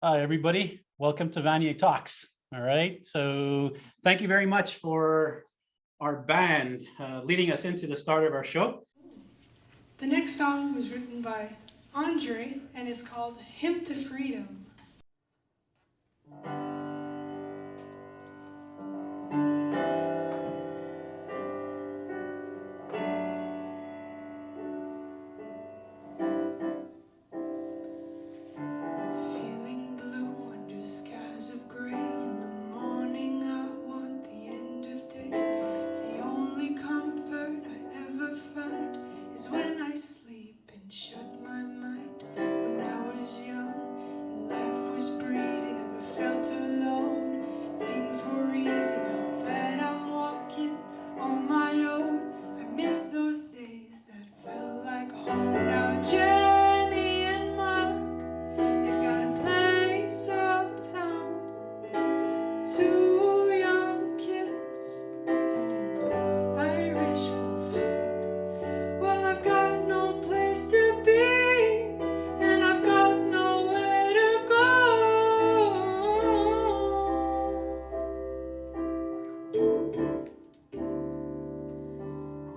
Hi, everybody. Welcome to Vanier Talks. All right. So thank you very much for our band leading us into the start of our show. The next song was written by Andre and is called Hymn to Freedom. Feeling blue under skies of gray. In the morning I want the end of day. The only comfort I ever find is when I sleep and shut my mind. When I was young and life was breezy, never felt alone. Things were easy. Now that I'm walking on my own, I miss those days that felt like home. Now Jenny and Mark, they've got a place uptown. Two young kids and an Irish wolfhound. Well, I've got no place to be, and I've got nowhere to go.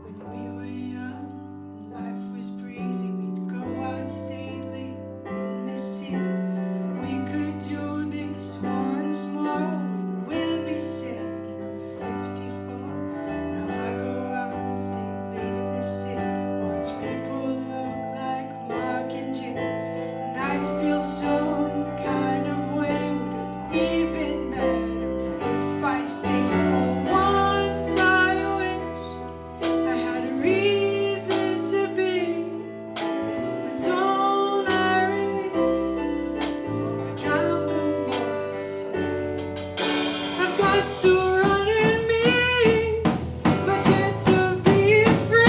When we were young and life was breezy, we'd go out, stay late in the city. We could do this once more when we'll be saying we're 54. Now I go out, stay late in the city, watch people look like Mark and Jenny, and I feel some kind of way. Would it even matter if I stayed for once? I wish I had a reason to be, but don't I really? I drown the more I see. I've got to run and meet my chance of being free.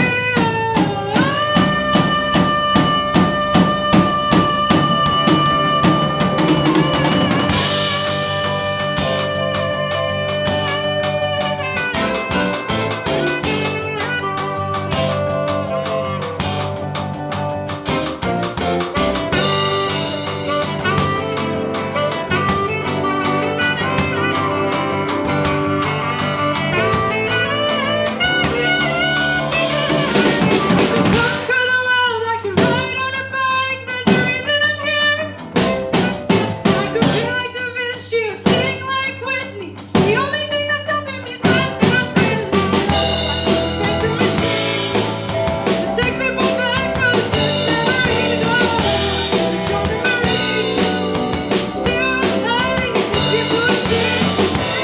Conquer the world, I could ride on a bike. There's a reason I'm here. I could feel like Da Vinci or sing like Whitney. The only thing that's stopping me is myself, really. I'm a phantom machine that takes people back to the best memories. Oh, Joan and Marie. See what's hiding in the deep blue sea.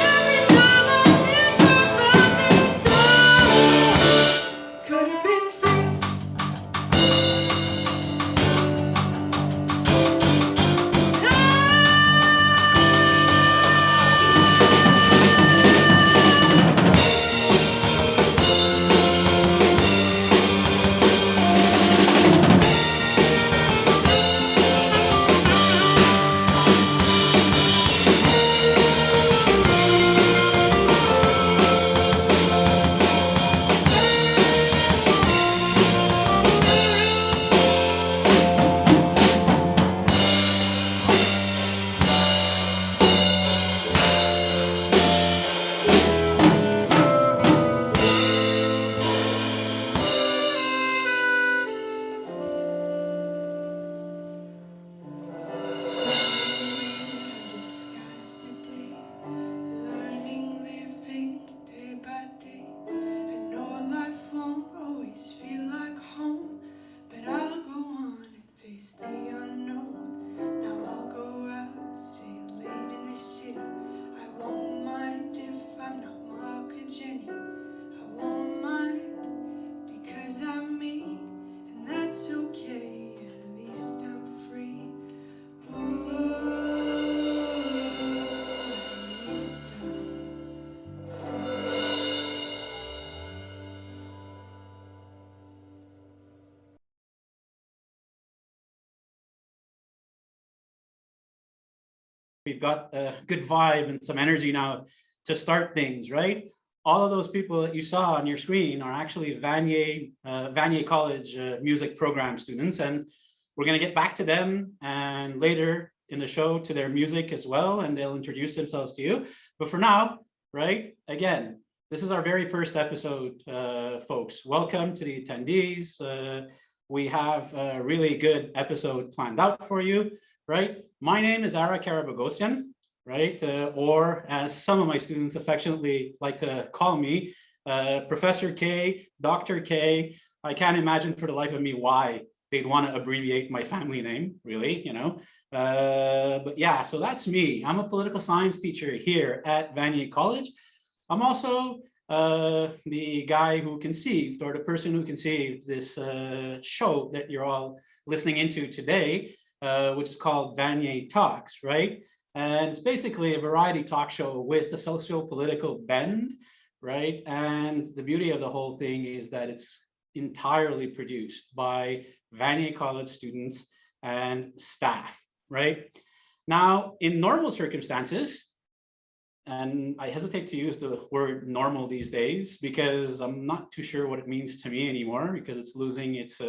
Every time I think about this song, could have been free. Disguised today, learning, living day by day. I know life won't always feel like home, but I'll go on and face the unknown. Now I'll go out, stay late in the city. I won't mind if I'm not Mark or Jenny. I won't mind because I'm me, and that's okay. At least I'm free. Ooh, at least I'm free. We've got a good vibe and some energy now to start things, right? All of those people that you saw on your screen are actually Vanier College music program students, and we're going to get back to them and later in the show to their music as well, and they'll introduce themselves to you. But for now, right, again, this is our very first episode, folks. Welcome to the attendees. We have a really good episode planned out for you, right? My name is Ara Karaboghossian, right? Or as some of my students affectionately like to call me, Professor K, Dr. K. I can't imagine for the life of me why they'd want to abbreviate my family name, really, you know. But yeah, so that's me. I'm a political science teacher here at Vanier College. I'm also the guy who conceived, or the person who conceived this show that you're all listening into today, which is called Vanier Talks, right? And it's basically a variety talk show with a socio-political bend, right? And the beauty of the whole thing is that it's entirely produced by Vanier College students and staff, right? Now, in normal circumstances, and I hesitate to use the word normal these days because I'm not too sure what it means to me anymore because it's losing its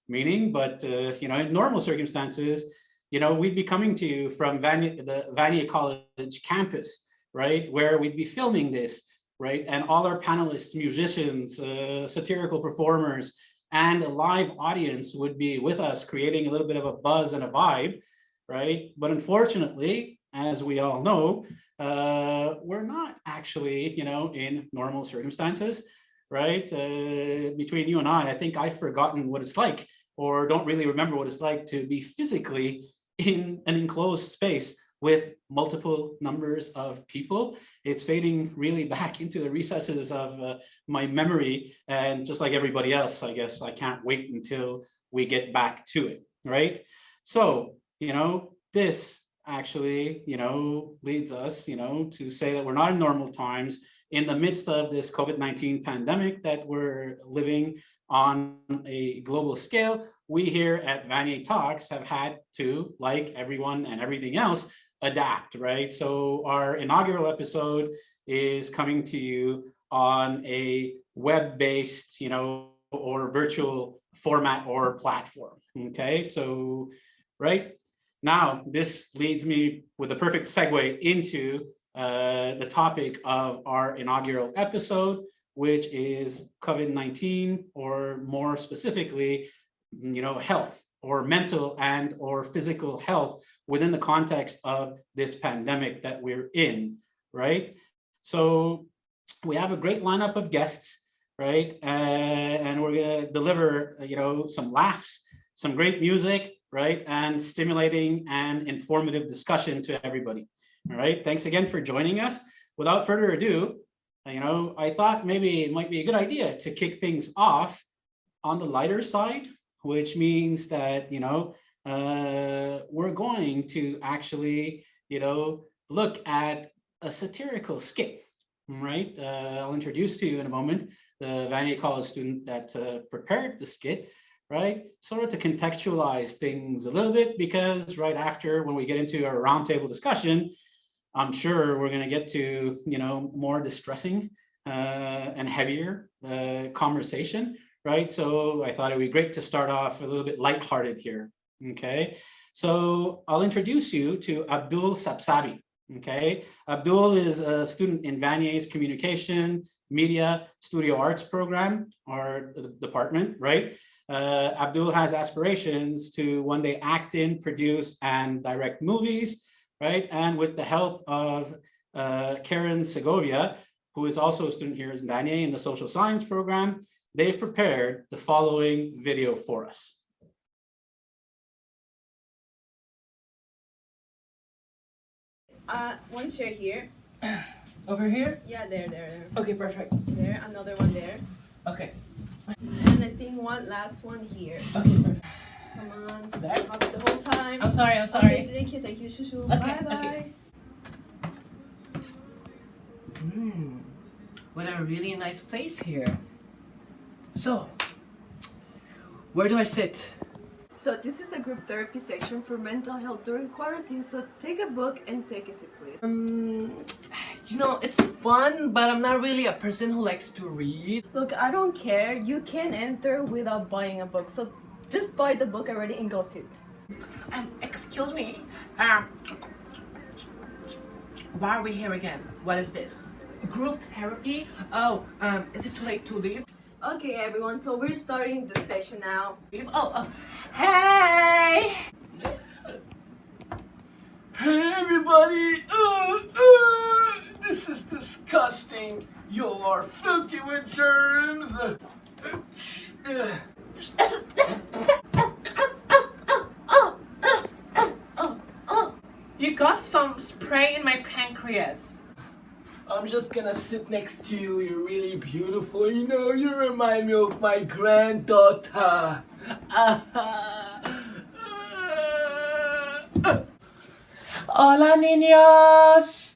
meaning. But, you know, in normal circumstances, you know, we'd be coming to you from the Vanier College campus, right, where we'd be filming this, right? And all our panelists, musicians, satirical performers, and a live audience would be with us, creating a little bit of a buzz and a vibe, right? But unfortunately, as we all know, we're not actually, you know, in normal circumstances, right? Between you and I think I've forgotten what it's like, or don't really remember what it's like to be physically in an enclosed space with multiple numbers of people. It's fading really back into the recesses of my memory. And just like everybody else, I guess I can't wait until we get back to it, right? So, you know, this actually, you know, leads us, you know, to say that we're not in normal times in the midst of this COVID-19 pandemic that we're living on a global scale. We here at Vanier Talks have had to, like everyone and everything else, adapt, right? So our inaugural episode is coming to you on a web-based, you know, or virtual format or platform, okay? So, right? Now, this leads me with a perfect segue into the topic of our inaugural episode, which is COVID-19, or more specifically, you know, health, or mental and or physical health within the context of this pandemic that we're in, right? So we have a great lineup of guests, right? And we're gonna deliver, you know, some laughs, some great music, right? And stimulating and informative discussion to everybody. All right, thanks again for joining us. Without further ado, you know, I thought maybe it might be a good idea to kick things off on the lighter side, which means that, you know, we're going to actually, you know, look at a satirical skit, right? I'll introduce to you in a moment the Vanier College student that prepared the skit, right? Sort of to contextualize things a little bit, because right after, when we get into our roundtable discussion, I'm sure we're going to get to, you know, more distressing and heavier conversation, right? So I thought it would be great to start off a little bit lighthearted here, okay? So I'll introduce you to Abdul Sapsabi, okay? Abdul is a student in Vanier's Communication, Media, Studio Arts program, or department, right? Abdul has aspirations to one day act in, produce, and direct movies, right? And with the help of Karen Segovia, who is also a student here in Vanier in the social science program, they've prepared the following video for us. One chair here. Over here? Yeah, there. Okay, perfect. There, another one there. Okay. And I think one last one here. Okay, perfect. Come on. There? Have it the whole time. I'm sorry. Okay, thank you, Shushu. Okay, Bye-bye. okay. What a really nice place here. So, where do I sit? So this is a group therapy section for mental health during quarantine. So take a book and take a seat, please. You know, it's fun, but I'm not really a person who likes to read. Look, I don't care. You can enter without buying a book. So just buy the book already and go sit. Excuse me. Why are we here again? What is this? Group therapy? Oh, is it too late to leave? Okay, everyone, so we're starting the session now. Hey! Hey everybody! This is disgusting! You are filthy with germs! You got some spray in my pancreas. I'm just gonna sit next to you. You're really beautiful. You know, you remind me of my granddaughter. Hola, niños!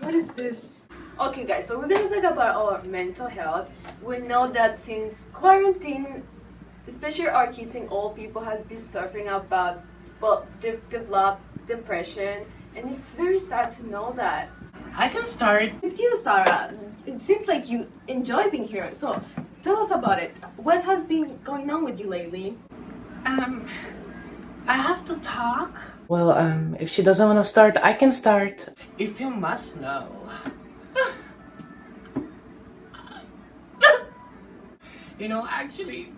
What is this? Okay, guys, so we're gonna talk about our mental health. We know that since quarantine, especially our kids and old people has been suffering about, well, they've developed depression, and it's very sad to know that. I can start. With you, Sarah, it seems like you enjoy being here, so tell us about it. What has been going on with you lately? I have to talk. Well, if she doesn't want to start, I can start. If you must know. You know, actually,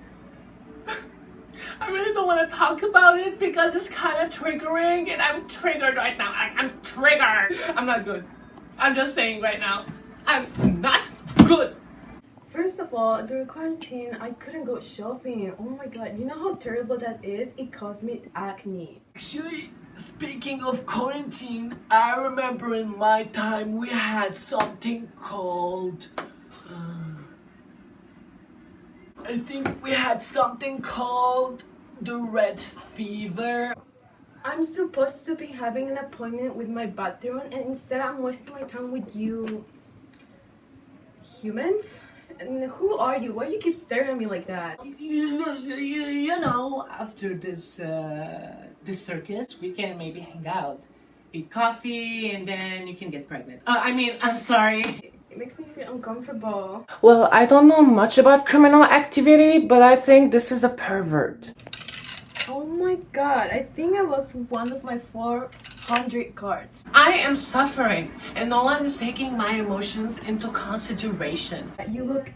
I really don't want to talk about it because it's kind of triggering and I'm triggered right now. I'm triggered. I'm not good. I'm just saying right now, I'm not good. First of all, during quarantine, I couldn't go shopping. Oh my god, you know how terrible that is? It caused me acne. Actually, speaking of quarantine, I remember in my time we had something called... I think we had something called the red fever. I'm supposed to be having an appointment with my bathroom, and instead I'm wasting my time with you humans? And who are you? Why do you keep staring at me like that? You know, after this circus, we can maybe hang out, eat coffee, and then you can get pregnant. I'm sorry. It makes me feel uncomfortable. Well, I don't know much about criminal activity, but I think this is a pervert. Oh my god, I think I lost one of my 400 cards. I am suffering, and no one is taking my emotions into consideration. You look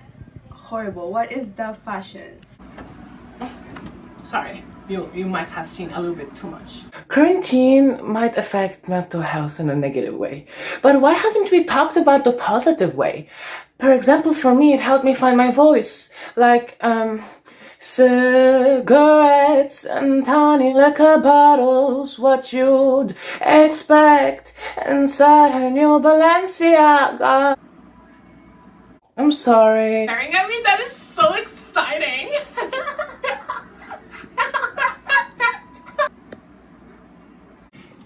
horrible. What is that fashion? Sorry, you might have seen a little bit too much. Quarantine might affect mental health in a negative way, but why haven't we talked about the positive way? For example, for me, it helped me find my voice. Like, cigarettes and tiny liquor bottles, what you'd expect inside her new Balenciaga. I'm sorry. Staring at me? That is so exciting!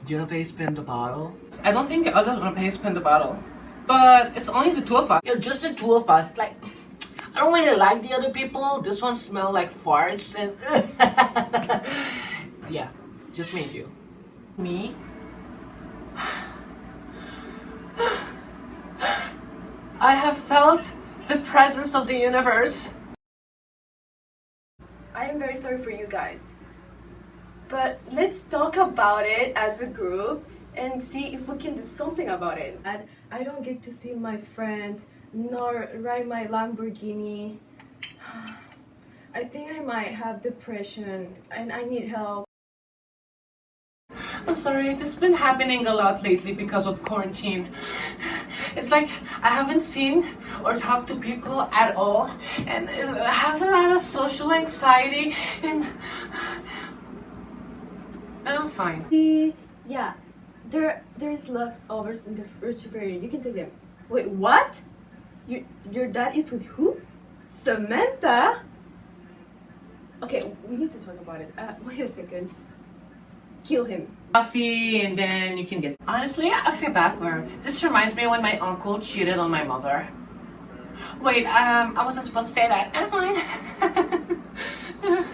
You wanna pay spin the bottle? I don't think the others want to pay spend the bottle. But it's only the two of us. Yeah, just the two of us. Like, I don't really like the other people. This one smells like farts and... Yeah, just me and you. Me? I have felt the presence of the universe. I am very sorry for you guys. But let's talk about it as a group and see if we can do something about it. And I don't get to see my friends nor ride my Lamborghini. I think I might have depression and I need help. I'm sorry, it's been happening a lot lately because of quarantine. It's like I haven't seen or talked to people at all, and I have a lot of social anxiety, and I'm fine. Yeah, there's leftovers in the refrigerator. You can take them. Wait, what? Your dad is with who? Samantha? Okay, we need to talk about it. Wait a second. Kill him. Coffee, and then you can get... Honestly, I feel bad for her. This reminds me when my uncle cheated on my mother. Wait, I wasn't supposed to say that. Am I?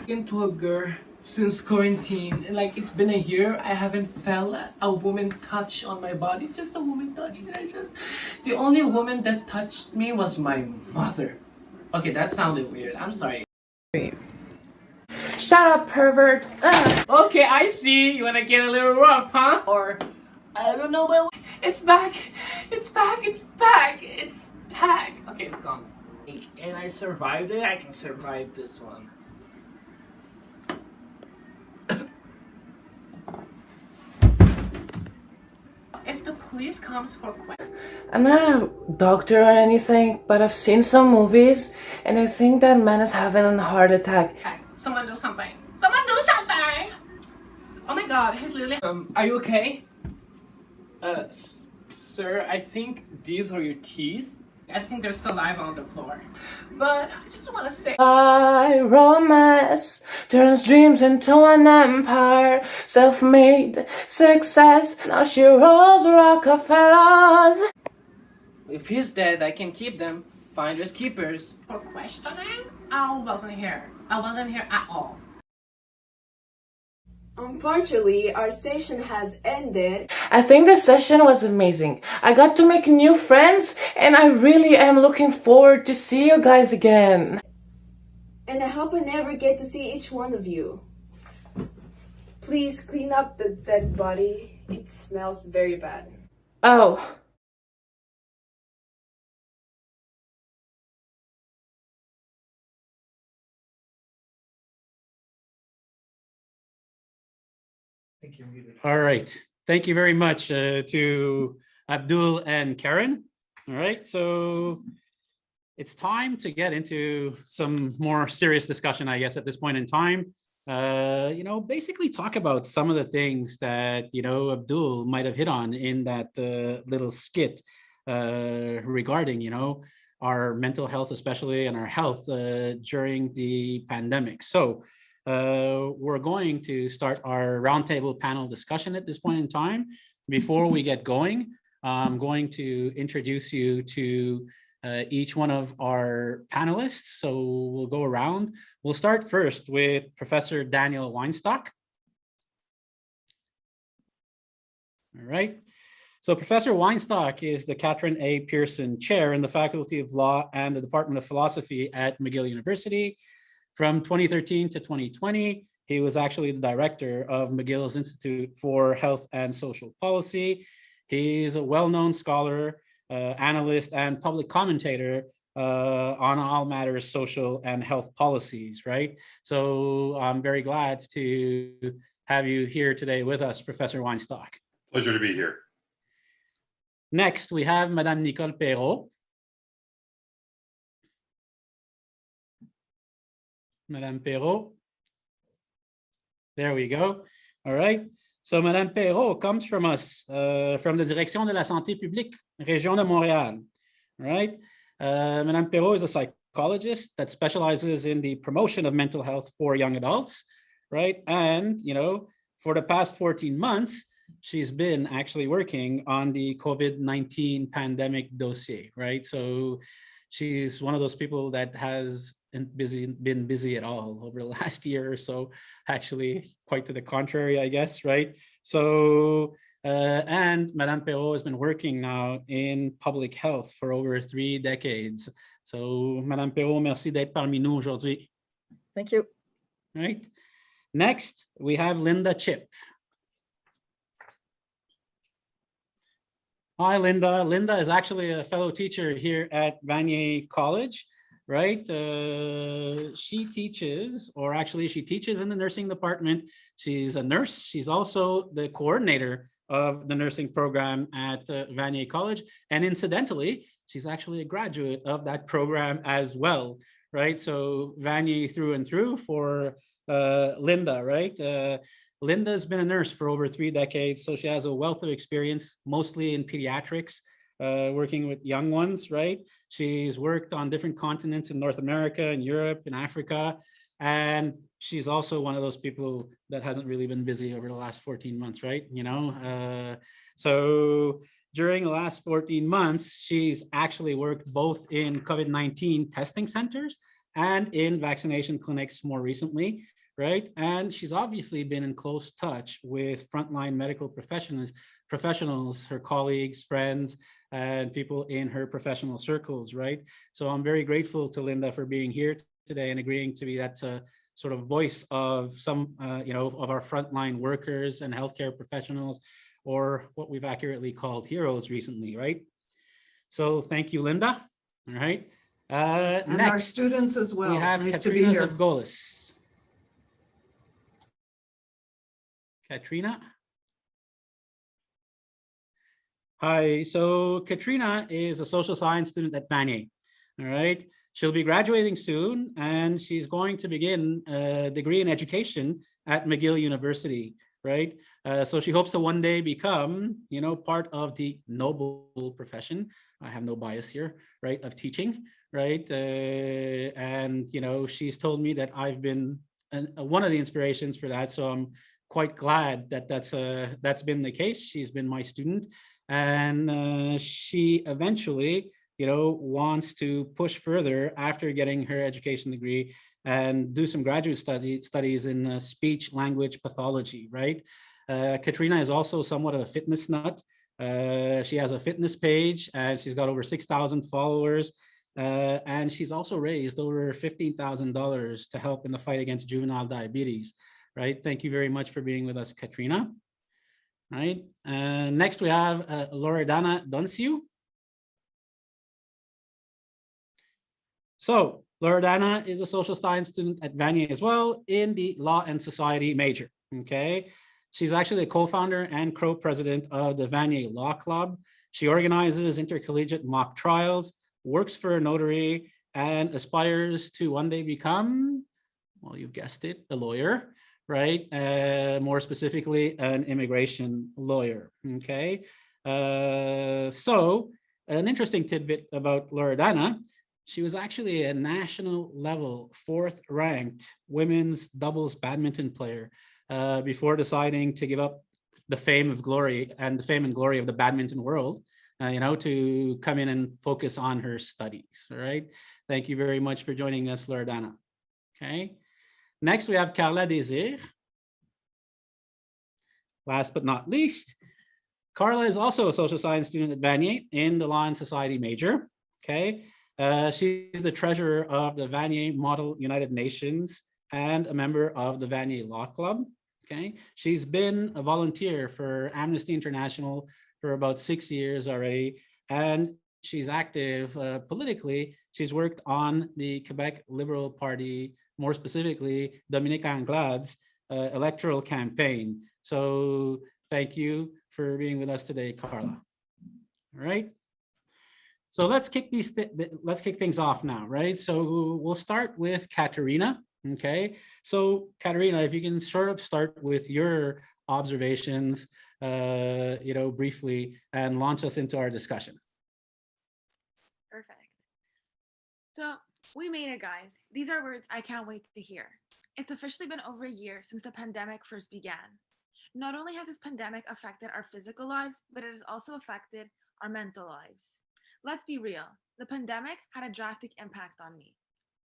Into a girl since quarantine. Like, it's been a year. I haven't felt a woman touch on my body. Just a woman touch. The only woman that touched me was my mother. Okay, that sounded weird. I'm sorry. Shut up, pervert. Ugh. Okay, I see. You wanna get a little rough, huh? Or I don't know, but it's back. It's back. It's back. It's back. Okay, it's gone. And I survived it. I can survive this one. If the police comes for questions. I'm not a doctor or anything, but I've seen some movies, and I think that man is having a heart attack. Someone do something. Someone do something! Oh my god, he's literally. Are you okay? Sir, I think these are your teeth. I think there's saliva on the floor. But I just want to say. Romance turns dreams into an empire. Self-made success. Now she rolls Rockefellers. If he's dead, I can keep them. Finders keepers. For questioning? I wasn't here. I wasn't here at all. Unfortunately, our session has ended. I think the session was amazing. I got to make new friends, and I really am looking forward to see you guys again. And I hope I never get to see each one of you. Please clean up the dead body. It smells very bad. Oh. All right. Thank you very much to Abdul and Karen. All right. So it's time to get into some more serious discussion, I guess, at this point in time. Basically talk about some of the things that, Abdul might have hit on in that little skit regarding, our mental health, especially, and our health during the pandemic. So we're going to start our roundtable panel discussion at this point in time. Before we get going, I'm going to introduce you to each one of our panelists. So we'll go around. We'll start first with Professor Daniel Weinstock. All right. So Professor Weinstock is the Katharine A. Pearson Chair in the Faculty of Law and the Department of Philosophy at McGill University. From 2013 to 2020, he was actually the director of McGill's Institute for Health and Social Policy. He's a well-known scholar, analyst, and public commentator on all matters social and health policies, right? So I'm very glad to have you here today with us, Professor Weinstock. Pleasure to be here. Next, we have Madame Nicole Perreault. Madame Perreault. There we go. All right. So Madame Perreault comes from us, from the Direction de la Santé publique, Région de Montréal. All right. Madame Perreault is a psychologist that specializes in the promotion of mental health for young adults, right? And, for the past 14 months, she's been actually working on the COVID-19 pandemic dossier, right? So she's one of those people that has been busy at all over the last year or so, actually quite to the contrary, I guess, right? So, and Madame Perreault has been working now in public health for over 3 decades. So, Madame Perreault, merci d'être parmi nous aujourd'hui. Thank you. Right. Next, we have Linda Chipp. Hi, Linda. Linda is actually a fellow teacher here at Vanier College, right? She teaches in the nursing department. She's a nurse. She's also the coordinator of the nursing program at Vanier College. And incidentally, she's actually a graduate of that program as well, right? So Vanier through and through for Linda, right? Linda's been a nurse for over 3 decades, so she has a wealth of experience, mostly in pediatrics, working with young ones, right? She's worked on different continents in North America and Europe and Africa, and she's also one of those people that hasn't really been busy over the last 14 months, right? So during the last 14 months, she's actually worked both in COVID-19 testing centers and in vaccination clinics more recently, right? And she's obviously been in close touch with frontline medical professionals, her colleagues, friends, and people in her professional circles, right? So I'm very grateful to Linda for being here today and agreeing to be that sort of voice of some, of our frontline workers and healthcare professionals, or what we've accurately called heroes recently, right? So thank you, Linda. All right. And next, our students as well. we have It's nice Katerina to be here. Zevgolis. Katerina. Hi, so Katerina is a social science student at Vanier. All right. She'll be graduating soon, and she's going to begin a degree in education at McGill University, right? So she hopes to one day become, part of the noble profession. I have no bias here, right? Of teaching, right? And, she's told me that I've been one of the inspirations for that. So I'm quite glad that that's been the case. She's been my student, and she eventually, wants to push further after getting her education degree and do some graduate studies in speech language pathology, right? Katerina is also somewhat of a fitness nut. She has a fitness page, and she's got over 6,000 followers. And she's also raised over $15,000 to help in the fight against juvenile diabetes, right? Thank you very much for being with us, Katerina. Right. Next, we have Loredana Donciu. So Loredana is a social science student at Vanier as well, in the law and society major. Okay. She's actually the co-founder and co-president of the Vanier Law Club. She organizes intercollegiate mock trials, works for a notary, and aspires to one day become, well, you've guessed it, a lawyer, right? More specifically, an immigration lawyer, okay? So an interesting tidbit about Loredana: she was actually a national level 4th ranked women's doubles badminton player before deciding to give up the fame and glory of the badminton world, to come in and focus on her studies, all right? Thank you very much for joining us, Loredana, okay? Next, we have Carla Désir. Last but not least, Carla is also a social science student at Vanier in the law and society major, okay? She's the treasurer of the Vanier Model United Nations and a member of the Vanier Law Club, okay? She's been a volunteer for Amnesty International for about 6 years already, and she's active politically. She's worked on the Quebec Liberal Party, more specifically, Dominique Anglade's electoral campaign. So thank you for being with us today, Carla. All right. So let's kick things off now, right? So we'll start with Katerina. Okay. So Katerina, if you can sort of start with your observations, briefly, and launch us into our discussion. Perfect. So we made it, guys. These are words I can't wait to hear. It's officially been over a year since the pandemic first began. Not only has this pandemic affected our physical lives, but it has also affected our mental lives. Let's be real. The pandemic had a drastic impact on me.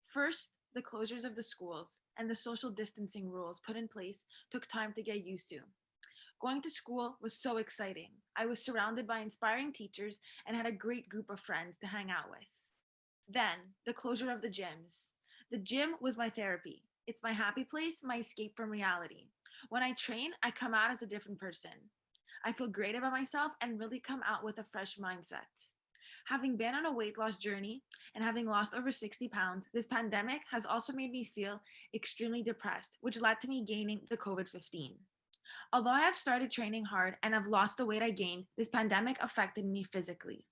First, the closures of the schools and the social distancing rules put in place took time to get used to. Going to school was so exciting. I was surrounded by inspiring teachers and had a great group of friends to hang out with. Then, the closure of the gyms. The gym was my therapy. It's my happy place, my escape from reality. When I train, I come out as a different person. I feel great about myself and really come out with a fresh mindset. Having been on a weight loss journey and having lost over 60 pounds, this pandemic has also made me feel extremely depressed, which led to me gaining the COVID-19. Although I have started training hard and have lost the weight I gained, this pandemic affected me physically.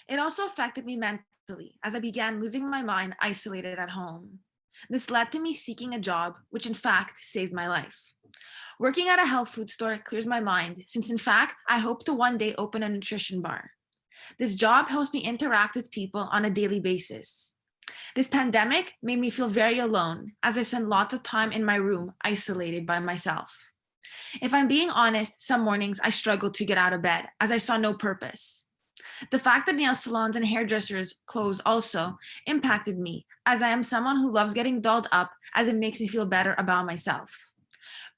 It also affected me mentally as I began losing my mind isolated at home. This led to me seeking a job, which in fact saved my life. Working at a health food store clears my mind, since in fact, I hope to one day open a nutrition bar. This job helps me interact with people on a daily basis. This pandemic made me feel very alone, as I spent lots of time in my room, isolated by myself. If I'm being honest, some mornings I struggled to get out of bed, as I saw no purpose. The fact that nail salons and hairdressers closed also impacted me, as I am someone who loves getting dolled up, as it makes me feel better about myself.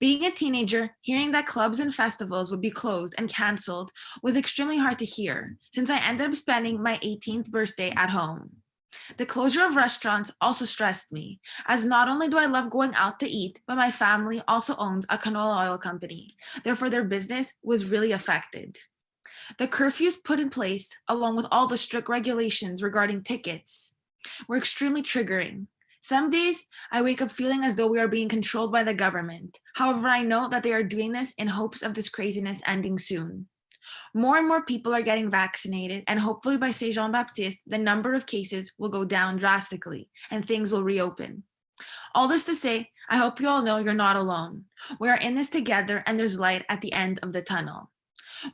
Being a teenager, hearing that clubs and festivals would be closed and canceled was extremely hard to hear, since I ended up spending my 18th birthday at home. The closure of restaurants also stressed me, as not only do I love going out to eat, but my family also owns a canola oil company. Therefore, their business was really affected. The curfews put in place, along with all the strict regulations regarding tickets, were extremely triggering. Some days, I wake up feeling as though we are being controlled by the government. However, I know that they are doing this in hopes of this craziness ending soon. More and more people are getting vaccinated, and hopefully by Saint Jean-Baptiste, the number of cases will go down drastically and things will reopen. All this to say, I hope you all know you're not alone. We are in this together and there's light at the end of the tunnel.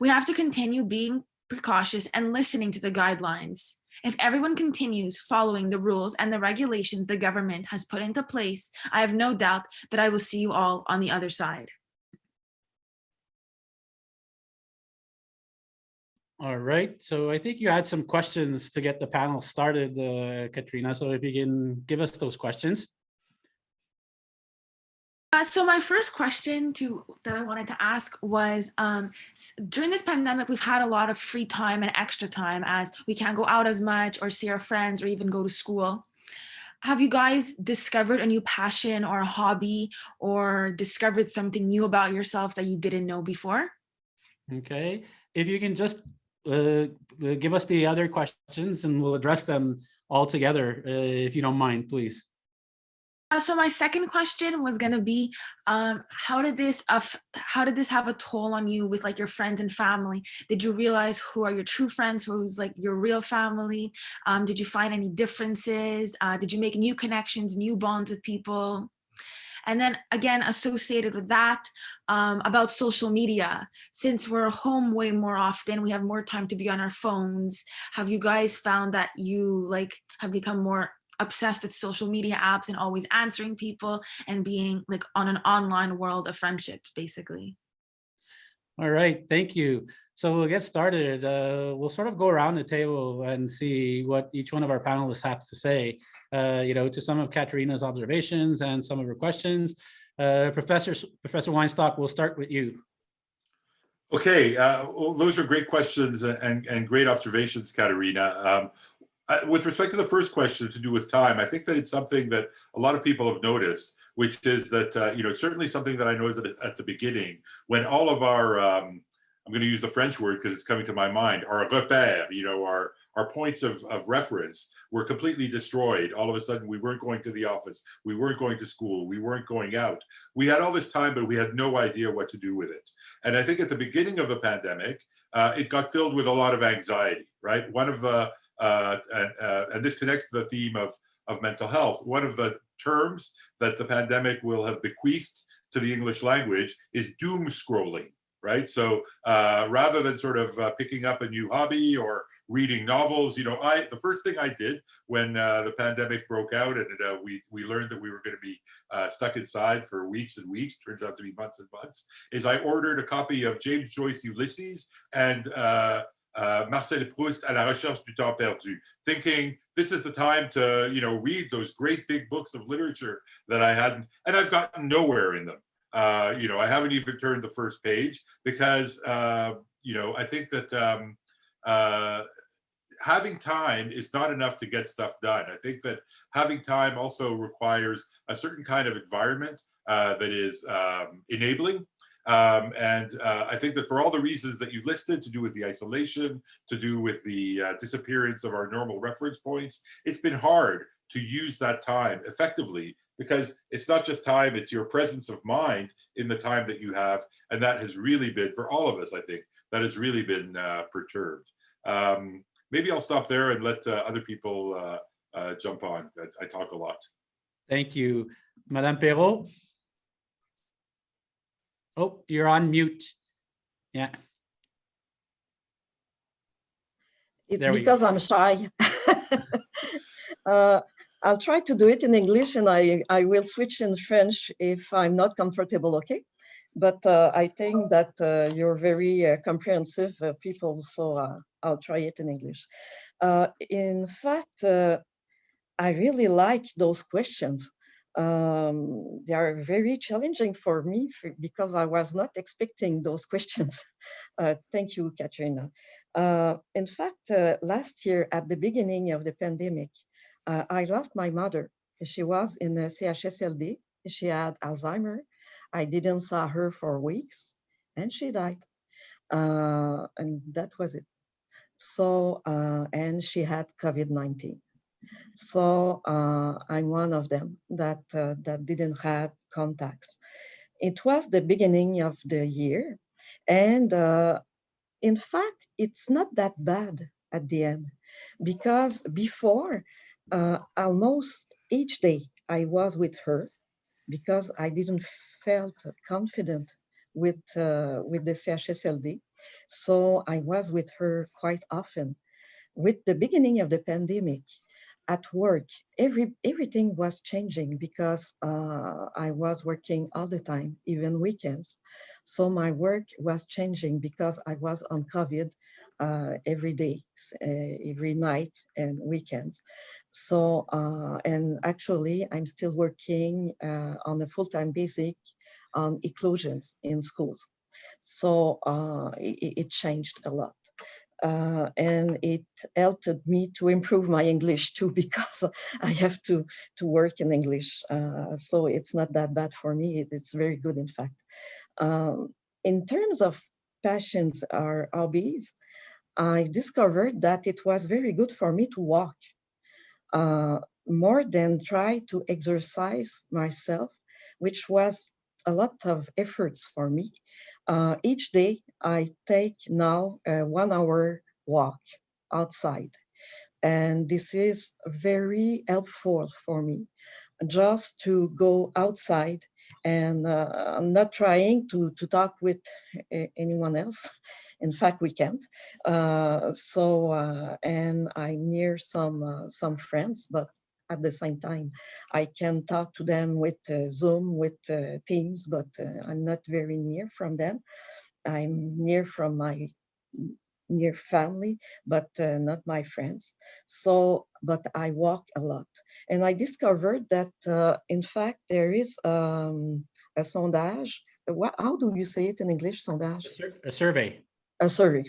We have to continue being precautious and listening to the guidelines. If everyone continues following the rules and the regulations the government has put into place, I have no doubt that I will see you all on the other side. All right, so I think you had some questions to get the panel started, Katerina. So if you can give us those questions. So my first question that I wanted to ask was, during this pandemic, we've had a lot of free time and extra time as we can't go out as much or see our friends or even go to school. Have you guys discovered a new passion or a hobby or discovered something new about yourselves that you didn't know before? Okay, if you can just give us the other questions and we'll address them all together, if you don't mind, please. So my second question was going to be, how did this have a toll on you with like your friends and family? Did you realize who are your true friends, who's like your real family? Did you find any differences? Did you make new connections, new bonds with people? And then again, associated with that, about social media, since we're home way more often, we have more time to be on our phones. Have you guys found that you like have become more obsessed with social media apps and always answering people and being like on an online world of friendships, basically? All right, thank you. So we'll get started. We'll sort of go around the table and see what each one of our panelists have to say, to some of Katerina's observations and some of her questions. Professor Weinstock, we'll start with you. Okay, well, those are great questions and great observations, Katerina. With respect to the first question to do with time, I think that it's something that a lot of people have noticed, which is that, certainly something that I noticed at the beginning, when all of our, I'm going to use the French word because it's coming to my mind, our repères, our points of reference were completely destroyed. All of a sudden, we weren't going to the office, we weren't going to school, we weren't going out. We had all this time, but we had no idea what to do with it. And I think at the beginning of the pandemic, it got filled with a lot of anxiety, right? One of the, and this connects to the theme of mental health. One of the terms that the pandemic will have bequeathed to the English language is doom scrolling, right? So rather than sort of picking up a new hobby or reading novels, the first thing I did when the pandemic broke out and we learned that we were going to be stuck inside for weeks and weeks, turns out to be months and months, is I ordered a copy of James Joyce Ulysses and Marcel Proust, À la recherche du temps perdu, thinking this is the time to, read those great big books of literature that I hadn't, and I've gotten nowhere in them. I haven't even turned the first page because, I think that having time is not enough to get stuff done. I think that having time also requires a certain kind of environment that is enabling. I think that for all the reasons that you listed, to do with the isolation, to do with the disappearance of our normal reference points, it's been hard to use that time effectively because it's not just time, it's your presence of mind in the time that you have. And that has really been, for all of us, I think, that has really been perturbed. Maybe I'll stop there and let other people jump on. I talk a lot. Thank you. Madame Perreault? Oh, you're on mute. Yeah. It's because I'm shy. I'll try to do it in English and I will switch in French if I'm not comfortable, okay? But I think that you're very comprehensive people, so I'll try it in English. In fact, I really like those questions. They are very challenging for me because I was not expecting those questions. Thank you, Katerina. In fact, last year at the beginning of the pandemic, I lost my mother. She was in the CHSLD. She had Alzheimer. I didn't saw her for weeks, and she died. And that was it. So, and she had COVID-19. So I'm one of them that didn't have contacts. It was the beginning of the year, and in fact, it's not that bad at the end, because before, almost each day I was with her, because I didn't felt confident with the CHSLD. So I was with her quite often. With the beginning of the pandemic, at work, everything was changing, because I was working all the time, even weekends. So my work was changing, because I was on COVID every day, every night and weekends. So, and actually I'm still working on a full-time basis on inclusions in schools. So it changed a lot. And it helped me to improve my English too, because I have to work in English. So it's not that bad for me. It's very good, in fact. In terms of passions or hobbies, I discovered that it was very good for me to walk, more than try to exercise myself, which was a lot of efforts for me. Each day I take now a 1 hour walk outside. And this is very helpful for me, just to go outside, and I'm not trying to talk with anyone else. In fact, we can't. And I'm near some friends, but at the same time, I can talk to them with Zoom, with Teams, but I'm not very near from them. I'm near from my near family, but not my friends. So, but I walk a lot. And I discovered that, in fact, there is a sondage. How do you say it in English, sondage? A survey. A survey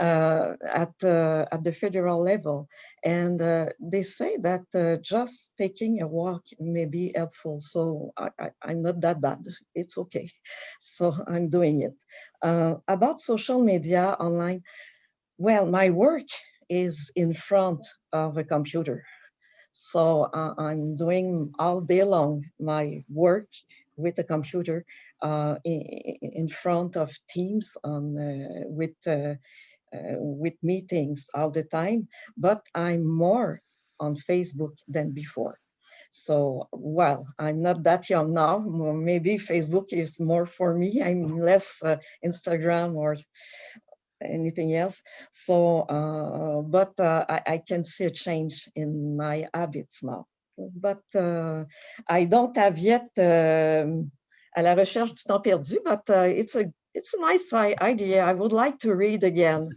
at the federal level. And they say that just taking a walk may be helpful. So I'm not that bad. It's okay. So I'm doing it. About social media online, well, my work is in front of a computer. So I'm doing all day long my work with a computer in front of Teams with meetings all the time, but I'm more on Facebook than before. So, well, I'm not that young now. Maybe Facebook is more for me. I'm less Instagram or anything else. So, but I can see a change in my habits now. But I don't have yet À la recherche du temps perdu, but it's a nice idea. I would like to read again.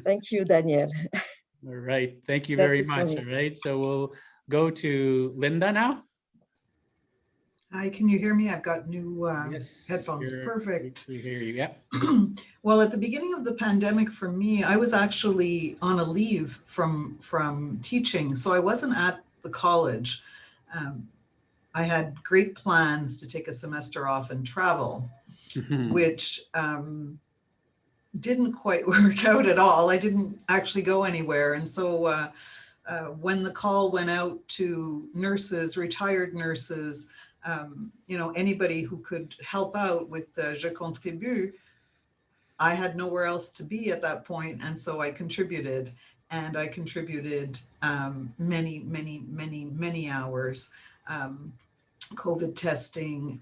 Thank you, Daniel. All right, thank you very much. All right, so we'll go to Linda now. Hi, can you hear me? I've got new Yes, headphones. Perfect. We hear you, yeah. Well, at the beginning of the pandemic for me, I was actually on a leave from teaching, so I wasn't at the college. I had great plans to take a semester off and travel, which didn't quite work out at all. I didn't actually go anywhere. And so when the call went out to nurses, retired nurses, you know, anybody who could help out with Je Contribue, I had nowhere else to be at that point. And so I contributed, and I contributed many hours. COVID testing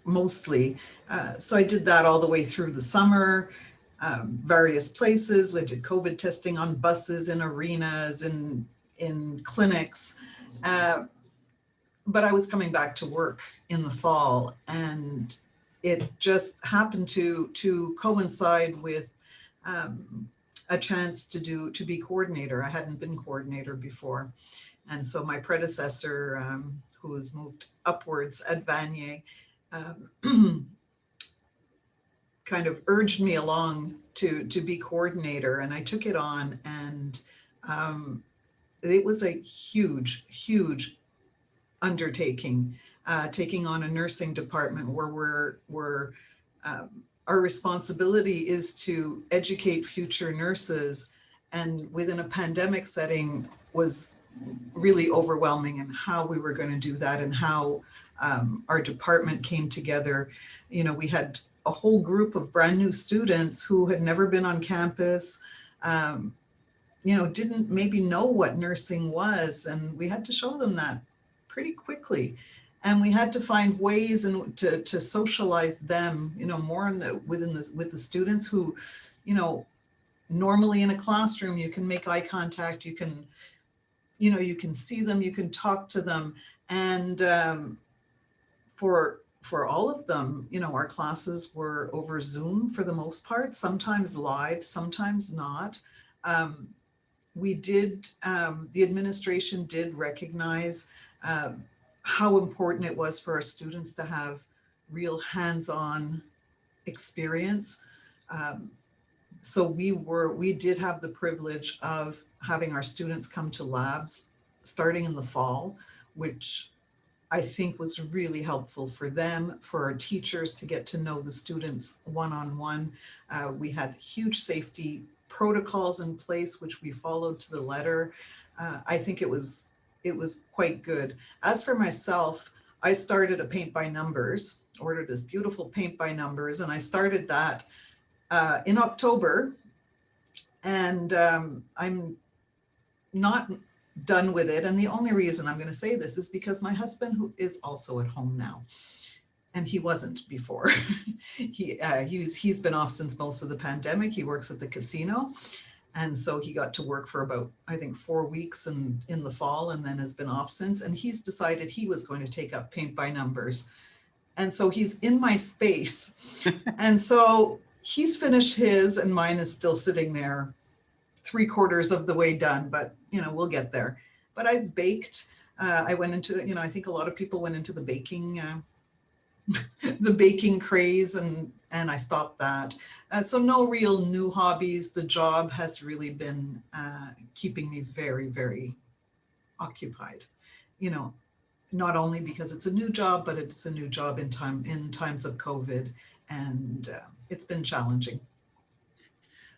mostly. So I did that all the way through the summer, various places. I did COVID testing on buses, in arenas, in clinics. But I was coming back to work in the fall, and it just happened to coincide with a chance to be coordinator. I hadn't been coordinator before. And so my predecessor, who has moved upwards at Vanier, kind of urged me along to be coordinator, and I took it on. And it was a huge, huge undertaking, taking on a nursing department where our responsibility is to educate future nurses, and within a pandemic setting was really overwhelming, and how we were going to do that and how our department came together. You know, we had a whole group of brand new students who had never been on campus, you know, didn't maybe know what nursing was, and we had to show them that pretty quickly. And we had to find ways to socialize them, you know, more with the students who, you know, normally in a classroom, you can make eye contact, you can, you know, you can see them, you can talk to them. And for all of them, you know, our classes were over Zoom for the most part, sometimes live, sometimes not. We did, the administration did recognize how important it was for our students to have real hands-on experience. So we did have the privilege of having our students come to labs starting in the fall, which I think was really helpful for them, for our teachers to get to know the students one-on-one. We had huge safety protocols in place, which we followed to the letter. I think it was quite good. As for myself, I started a paint by numbers, ordered this beautiful paint by numbers, and I started that in October. And I'm not done with it. And the only reason I'm going to say this is because my husband, who is also at home now, and he wasn't before. He's been off since most of the pandemic. He works at the casino. And so he got to work for about, I think, 4 weeks in the fall, and then has been off since. And he's decided he was going to take up paint by numbers. And so he's in my space. And so he's finished his, and mine is still sitting there 3/4 of the way done, but you know, we'll get there. But I've baked. I went into, you know, I think a lot of people went into the baking, the baking craze, and I stopped that. So no real new hobbies. The job has really been keeping me very, very occupied. You know, not only because it's a new job, but it's a new job in times of COVID, and it's been challenging.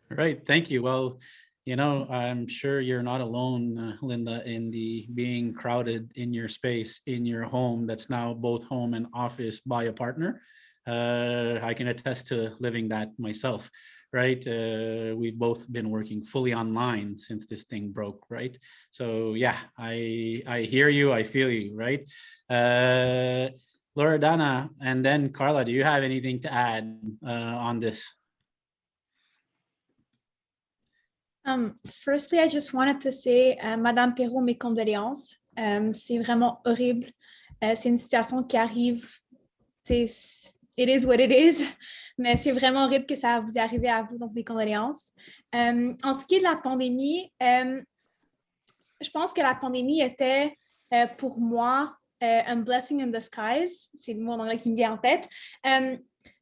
All right, thank you. Well, you know, I'm sure you're not alone, Linda, in the being crowded in your space, in your home that's now both home and office by a partner. I can attest to living that myself, right? We've both been working fully online since this thing broke, right? So yeah, I hear you, I feel you, right? Loredana and then Carla, do you have anything to add on this? Firstly, I just wanted to say, Madame Perreault, mes condoléances. C'est vraiment horrible. C'est une situation qui arrive. It is what it is. Mais c'est vraiment horrible que ça vous arrive à vous, donc mes condoléances. En ce qui est de la pandémie, je pense que la pandémie était pour moi un blessing in disguise. C'est le mot en anglais qui me vient en tête.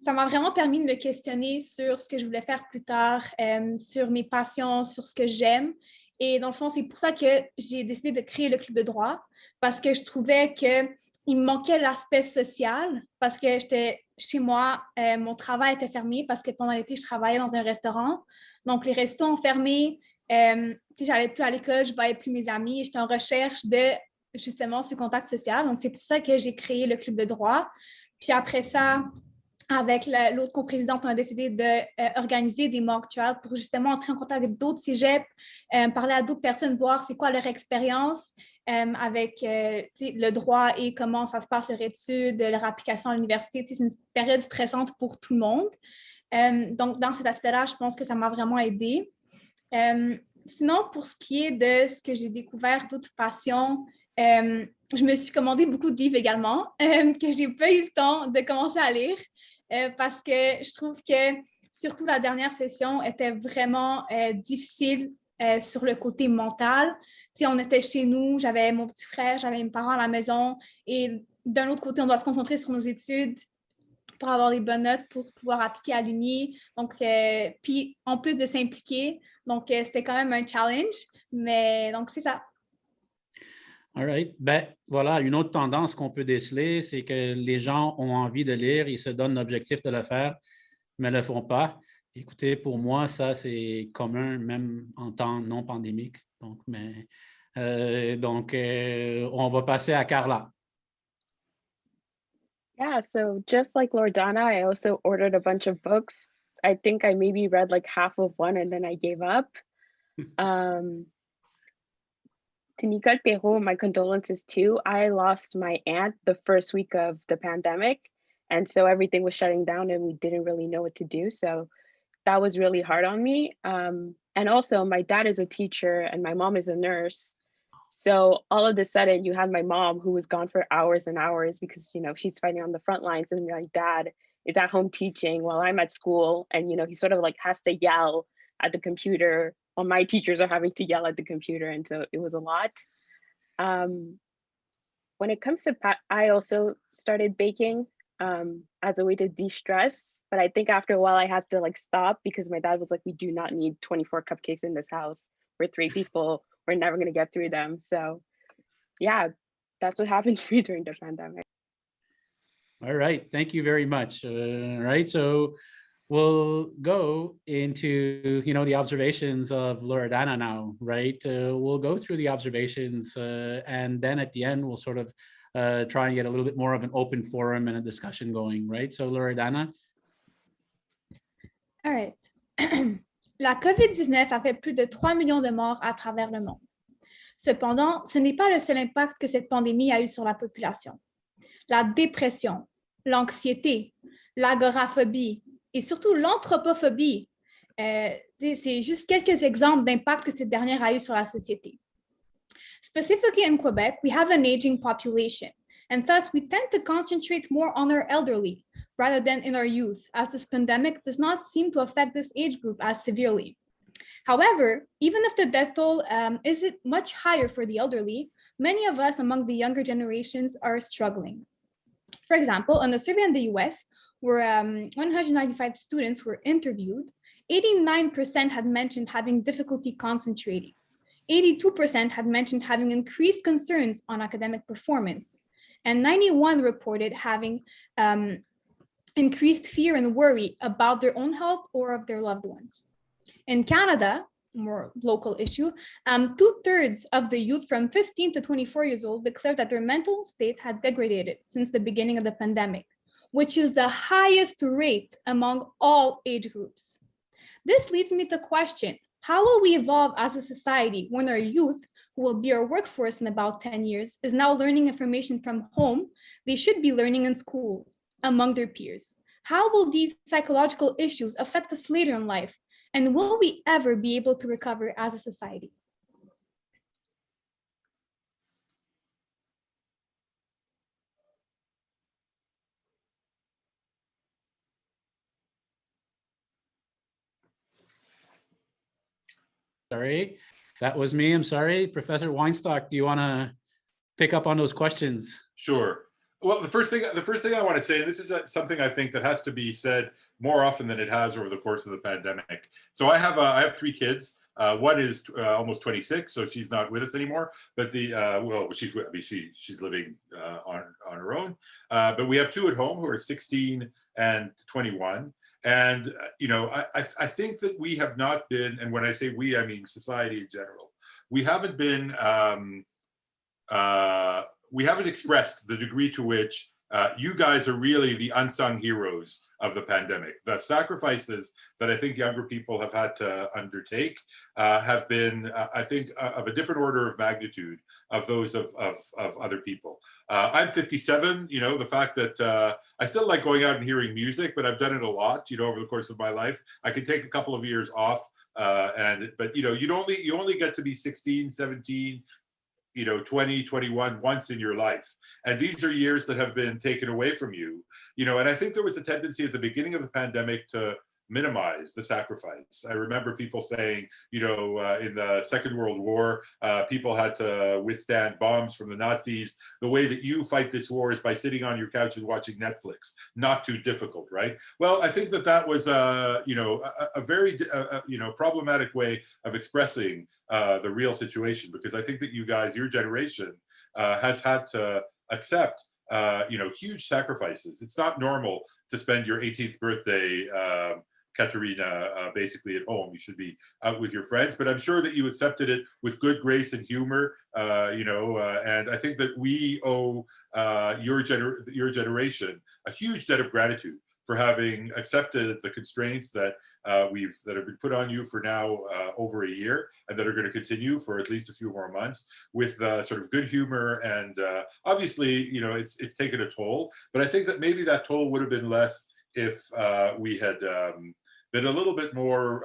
Ça m'a vraiment permis de me questionner sur ce que je voulais faire plus tard, sur mes passions, sur ce que j'aime. Et dans le fond, c'est pour ça que j'ai décidé de créer le club de droit, parce que je trouvais qu'il me manquait l'aspect social, parce que j'étais chez moi, mon travail était fermé, parce que pendant l'été, je travaillais dans un restaurant. Donc, les restos ont fermé, j'allais plus à l'école, je ne voyais plus mes amis, j'étais en recherche de, justement, ce contact social. Donc, c'est pour ça que j'ai créé le club de droit. Puis après ça, avec l'autre coprésidente, on a décidé d'organiser des mock trials pour justement entrer en contact avec d'autres cégeps, parler à d'autres personnes, voir c'est quoi leur expérience avec le droit et comment ça se passe leur étude, leur application à l'université. C'est une période stressante pour tout le monde. Donc, dans cet aspect-là, je pense que ça m'a vraiment aidée. Sinon, pour ce qui est de ce que j'ai découvert, d'autres passions, je me suis commandé beaucoup de livres également, que j'ai pas eu le temps de commencer à lire. Parce que je trouve que surtout la dernière session était vraiment difficile sur le côté mental. T'sais, on était chez nous, j'avais mon petit frère, j'avais mes parents à la maison et d'un autre côté, on doit se concentrer sur nos études pour avoir des bonnes notes, pour pouvoir appliquer à l'uni. Donc, puis en plus de s'impliquer, donc c'était quand même un challenge. Mais donc, c'est ça. All right. Ben, voilà, une autre tendance qu'on peut déceler, c'est que les gens ont envie de lire, ils se donnent l'objectif de le faire, mais ne le font pas. Écoutez, pour moi, ça, c'est commun, même en temps non pandémique. Donc, on va passer à Carla. Yeah, so just like Loredana, I also ordered a bunch of books. I think I maybe read like half of one and then I gave up. To Nicole Perreault, my condolences too. I lost my aunt the first week of the pandemic. And so everything was shutting down and we didn't really know what to do. So that was really hard on me. And also my dad is a teacher and my mom is a nurse. So all of a sudden you have my mom who was gone for hours and hours because, you know, she's fighting on the front lines, and my dad is at home teaching while I'm at school. And, you know, he sort of like has to yell at the computer while my teachers are having to yell at the computer. And so it was a lot. When it comes to, I also started baking as a way to de-stress. But I think after a while I had to like stop because my dad was like, we do not need 24 cupcakes in this house. We're 3 people. We're never going to get through them. So yeah, that's what happened to me during the pandemic. All right. Thank you very much. All right. So we'll go into, you know, the observations of Loredana now, right? We'll go through the observations and then at the end, we'll sort of try and get a little bit more of an open forum and a discussion going, right? So Loredana. All right. La COVID-19 a fait plus de 3 millions de morts à travers le monde. Cependant, ce n'est pas le seul impact que cette pandémie a eu sur la population. La dépression, l'anxiété, l'agoraphobie et surtout l'anthropophobie, c'est juste quelques exemples d'impact que cette dernière a eu sur la société. Specifically in Quebec, we have an aging population, and thus we tend to concentrate more on our elderly rather than in our youth, as this pandemic does not seem to affect this age group as severely. However, even if the death toll is much higher for the elderly, many of us among the younger generations are struggling. For example, in a survey in the US, where 195 students were interviewed, 89% had mentioned having difficulty concentrating. 82% had mentioned having increased concerns on academic performance, and 91% reported having increased fear and worry about their own health or of their loved ones. In Canada, more local issue, 2/3 of the youth from 15 to 24 years old declared that their mental state had degraded since the beginning of the pandemic, which is the highest rate among all age groups. This leads me to question, how will we evolve as a society when our youth, who will be our workforce in about 10 years, is now learning information from home they should be learning in school among their peers? How will these psychological issues affect us later in life? And will we ever be able to recover as a society? Sorry, that was me. I'm sorry. Professor Weinstock, do you want to pick up on those questions? Sure. Well, the first thing I want to say, and this is something I think that has to be said more often than it has over the course of the pandemic. So I have 3 kids. One is almost 26, so she's not with us anymore. But she's living on her own. But we have 2 at home who are 16 and 21. And you know, I think that we have not been, and when I say we, I mean society in general. We haven't been. We haven't expressed the degree to which you guys are really the unsung heroes of the pandemic. The sacrifices that I think younger people have had to undertake have been, I think, of a different order of magnitude of those of other people. I'm 57, you know, the fact that I still like going out and hearing music, but I've done it a lot, you know, over the course of my life. I could take a couple of years off, but you know, you only get to be 16, 17, you know, 20, 21 once in your life. And these are years that have been taken away from you, you know, and I think there was a tendency at the beginning of the pandemic to minimize the sacrifice. I remember people saying, you know, in the Second World War, people had to withstand bombs from the Nazis. The way that you fight this war is by sitting on your couch and watching Netflix. Not too difficult, right? Well, I think that was, you know, a very, you know, problematic way of expressing the real situation, because I think that you guys, your generation, has had to accept huge sacrifices. It's not normal to spend your 18th birthday, Katerina, basically at home. You should be out with your friends, but I'm sure that you accepted it with good grace and humor, and I think that we owe your generation a huge debt of gratitude for having accepted the constraints that have been put on you for now over a year, and that are going to continue for at least a few more months with sort of good humor. And obviously, it's taken a toll, but I think that maybe that toll would have been less if we had been a little bit more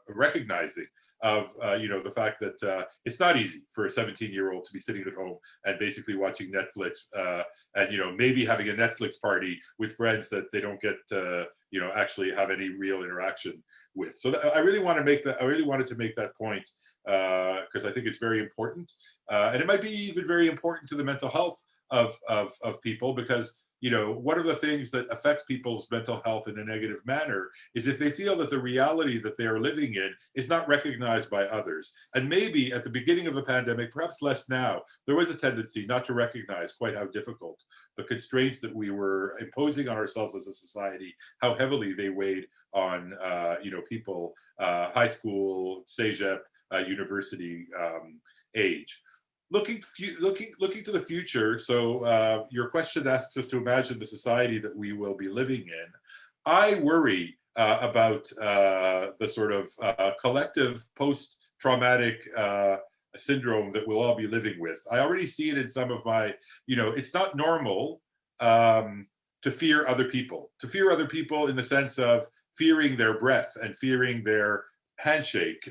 recognizing of the fact that it's not easy for a 17-year-old to be sitting at home and basically watching Netflix and maybe having a Netflix party with friends that they don't get to actually have any real interaction with. So I really want to make that. I really wanted to make that point because I think it's very important, and it might be even very important to the mental health of people, because one of the things that affects people's mental health in a negative manner is if they feel that the reality that they are living in is not recognized by others. And maybe at the beginning of the pandemic, perhaps less now, there was a tendency not to recognize quite how difficult the constraints that we were imposing on ourselves as a society, how heavily they weighed on people, high school, cégep, university age. Looking to the future, so your question asks us to imagine the society that we will be living in. I worry about the sort of collective post-traumatic syndrome that we'll all be living with. I already see it in some of my, it's not normal to fear other people, in the sense of fearing their breath and fearing their handshake,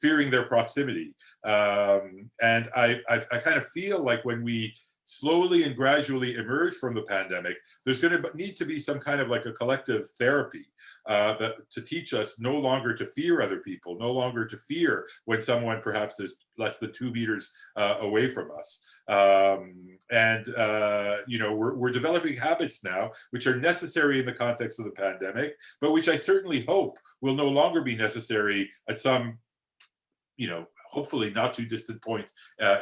fearing their proximity. And I kind of feel like when we slowly and gradually emerge from the pandemic, there's going to need to be some kind of like a collective therapy to teach us no longer to fear other people, no longer to fear when someone perhaps is less than 2 meters away from us. We're developing habits now which are necessary in the context of the pandemic, but which I certainly hope will no longer be necessary at some, hopefully not too distant point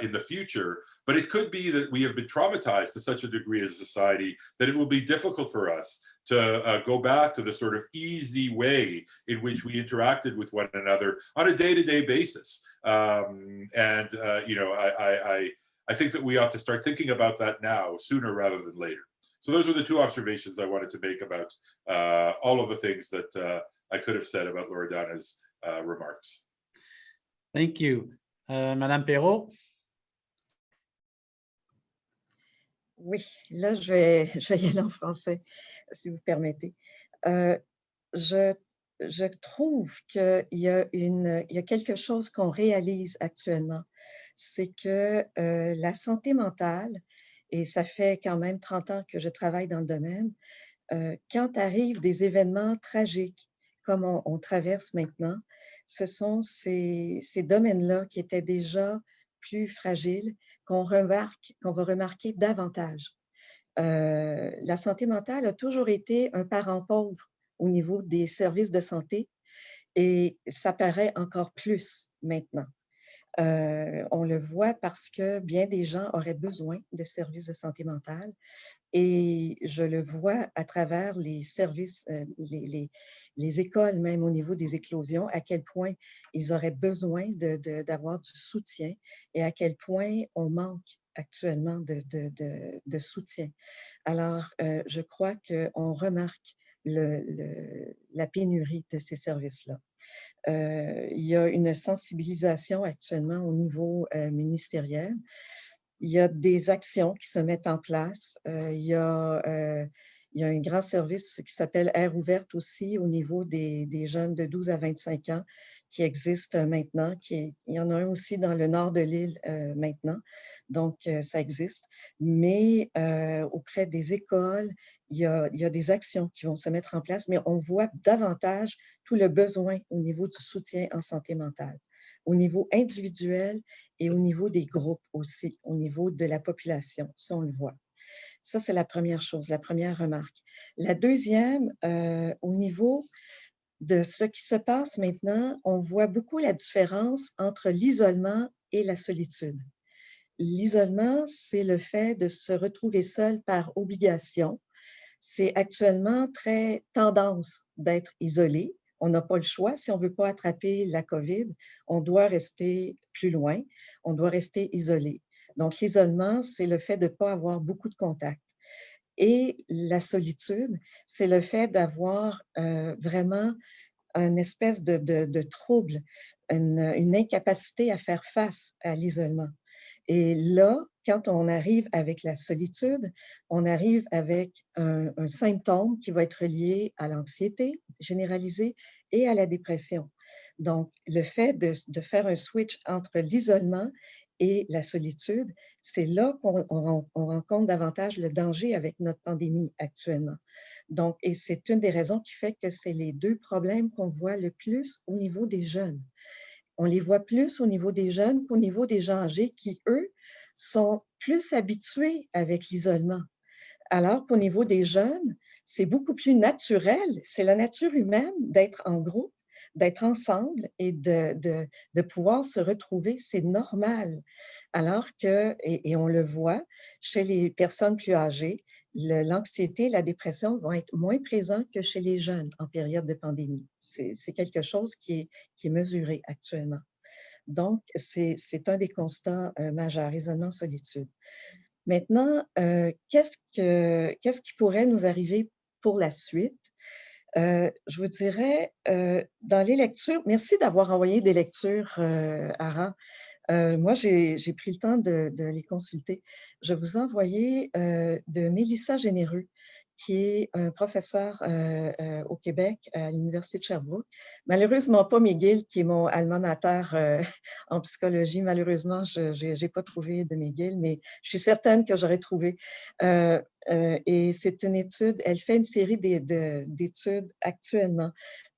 in the future. But it could be that we have been traumatized to such a degree as a society that it will be difficult for us to go back to the sort of easy way in which we interacted with one another on a day-to-day basis. I think that we ought to start thinking about that now, sooner rather than later. So those are the two observations I wanted to make about all of the things that I could have said about Loredana's remarks. Thank you. Madame Perreault? Oui, là, je vais y aller en français, si vous permettez. Je trouve qu'il y a quelque chose qu'on réalise actuellement, c'est que la santé mentale, et ça fait quand même 30 ans que je travaille dans le domaine, quand arrivent des événements tragiques, comme on traverse maintenant, ce sont ces domaines-là qui étaient déjà plus fragiles, qu'on va remarquer davantage. La santé mentale a toujours été un parent pauvre au niveau des services de santé, et ça paraît encore plus maintenant. On le voit parce que bien des gens auraient besoin de services de santé mentale, et je le vois à travers les services, les écoles, même au niveau des éclosions, à quel point ils auraient besoin d'avoir du soutien et à quel point on manque actuellement de soutien. Alors, je crois qu'on remarque la pénurie de ces services-là. Il y a une sensibilisation actuellement au niveau ministériel. Il y a des actions qui se mettent en place. Il y a un grand service qui s'appelle Air ouverte aussi au niveau des jeunes de 12 à 25 ans qui existe maintenant. Il y en a un aussi dans le nord de l'île maintenant, donc ça existe. Mais auprès des écoles, il y a des actions qui vont se mettre en place, mais on voit davantage tout le besoin au niveau du soutien en santé mentale, au niveau individuel et au niveau des groupes aussi, au niveau de la population, ça on le voit. Ça, c'est la première chose, la première remarque. La deuxième, au niveau de ce qui se passe maintenant, on voit beaucoup la différence entre l'isolement et la solitude. l'isolement, c'est le fait de se retrouver seul par obligation. C'est actuellement très tendance d'être isolé. On n'a pas le choix. Si on ne veut pas attraper la COVID, on doit rester plus loin, on doit rester isolé. Donc, l'isolement, c'est le fait de ne pas avoir beaucoup de contacts. Et la solitude, c'est le fait d'avoir vraiment une espèce de trouble, une incapacité à faire face à l'isolement. Et là, quand on arrive avec la solitude, on arrive avec un symptôme qui va être lié à l'anxiété généralisée et à la dépression. Donc, le fait de faire un switch entre l'isolement et la solitude, c'est là qu'on rencontre davantage le danger avec notre pandémie actuellement. Donc, et c'est une des raisons qui fait que c'est les deux problèmes qu'on voit le plus au niveau des jeunes. On les voit plus au niveau des jeunes qu'au niveau des gens âgés qui, eux, sont plus habitués avec l'isolement. Alors qu'au niveau des jeunes, c'est beaucoup plus naturel. C'est la nature humaine d'être en groupe, d'être ensemble et de pouvoir se retrouver. C'est normal. Alors que, et on le voit, chez les personnes plus âgées, l'anxiété et la dépression vont être moins présents que chez les jeunes en période de pandémie. C'est quelque chose qui est mesuré actuellement. Donc, c'est un des constats majeurs, isolement, solitude. Maintenant, qu'est-ce qui pourrait nous arriver pour la suite? Je vous dirais, dans les lectures, merci d'avoir envoyé des lectures, Ara. Moi, j'ai pris le temps de les consulter. Je vous ai envoyé de Mélissa Généreux, qui est un professeur au Québec à l'Université de Sherbrooke. Malheureusement pas McGill, qui est mon alma mater en psychologie. Malheureusement, je n'ai pas trouvé de McGill, mais je suis certaine que j'aurais trouvé. Et c'est une étude, elle fait une série d'études actuellement.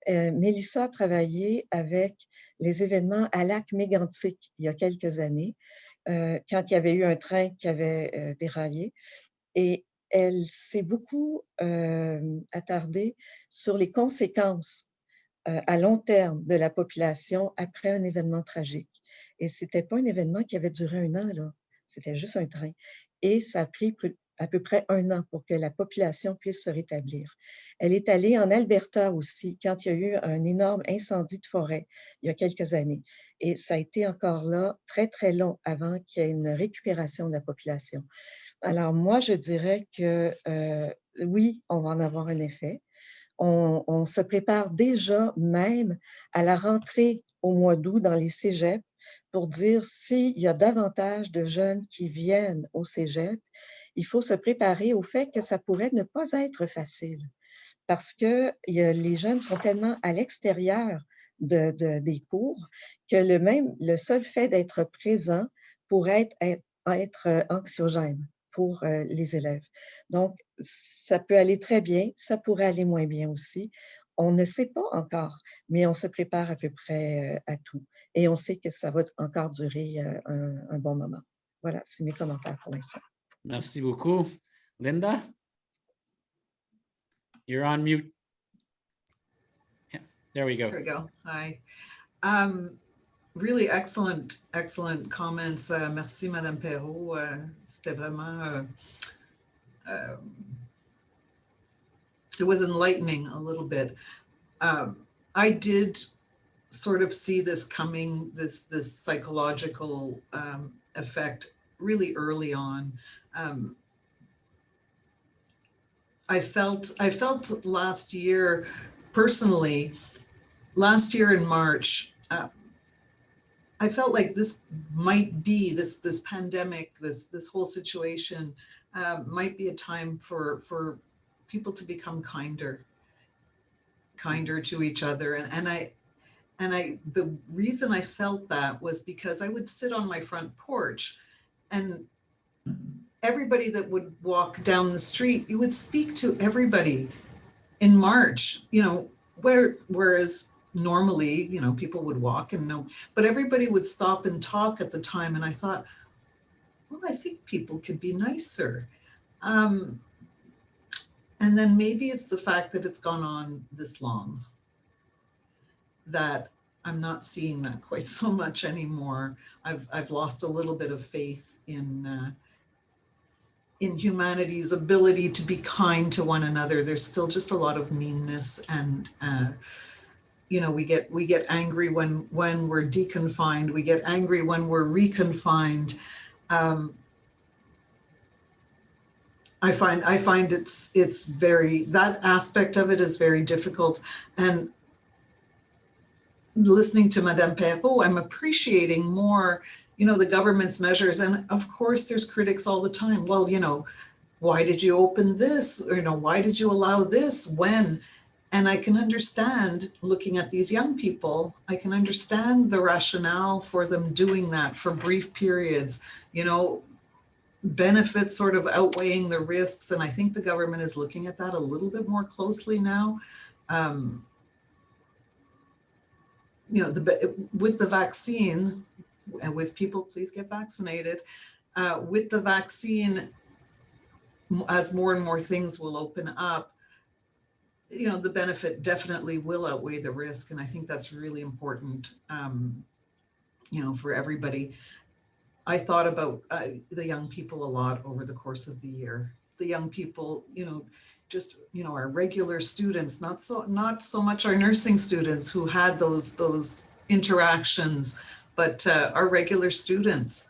Mélissa a travaillé avec les événements à lac mégantic il y a quelques années, quand il y avait eu un train qui avait déraillé. Et elle s'est beaucoup attardée sur les conséquences à long terme de la population après un événement tragique. Et ce n'était pas un événement qui avait duré 1 an, là. C'était juste un train. Et ça a pris à peu près 1 an pour que la population puisse se rétablir. Elle est allée en Alberta aussi, quand il y a eu un énorme incendie de forêt, il y a quelques années. Et ça a été encore là très, très long avant qu'il y ait une récupération de la population. Alors moi, je dirais que oui, on va en avoir un effet. On se prépare déjà même à la rentrée au mois d'août dans les cégeps pour dire s'il y a davantage de jeunes qui viennent au cégep, il faut se préparer au fait que ça pourrait ne pas être facile parce que les jeunes sont tellement à l'extérieur des cours que le seul fait d'être présent pourrait être anxiogène pour les élèves. Donc, ça peut aller très bien, ça pourrait aller moins bien aussi. On ne sait pas encore, mais on se prépare à peu près à tout. Et on sait que ça va encore durer un bon moment. Voilà, c'est mes commentaires pour l'instant. Merci beaucoup. Linda? You're on mute. Yeah, there we go. There we go. Hi. Really excellent comments. Merci, Madame Perreault. C'était vraiment, it was enlightening a little bit. I did sort of see this coming, this psychological effect really early on. I felt last year, personally, last year in March, I felt like this might be, this pandemic, this whole situation might be a time for people to become kinder to each other. And the reason I felt that was because I would sit on my front porch and everybody that would walk down the street, you would speak to everybody in March, you know, whereas normally, you know, people would walk and no, but everybody would stop and talk at the time. And I thought, well, I think people could be nicer. And then maybe it's the fact that it's gone on this long, that I'm not seeing that quite so much anymore. I've lost a little bit of faith in humanity's ability to be kind to one another. There's still just a lot of meanness, and you know, we get angry when we're deconfined. We get angry when we're reconfined. I find it's very, that aspect of it is very difficult. And listening to Madame Perreault, I'm appreciating more, you know, the government's measures. And of course, there's critics all the time. Well, you know, why did you open this? Or, you know, why did you allow this? When? And I can understand, looking at these young people, I can understand the rationale for them doing that for brief periods, you know, benefits sort of outweighing the risks. And I think the government is looking at that a little bit more closely now. You know, with the vaccine, and with people, please get vaccinated. With the vaccine, as more and more things will open up, you know, the benefit definitely will outweigh the risk. And I think that's really important, you know, for everybody. I thought about the young people a lot over the course of the year. The young people, you know, just, you know, our regular students, not so much our nursing students who had those interactions, but our regular students.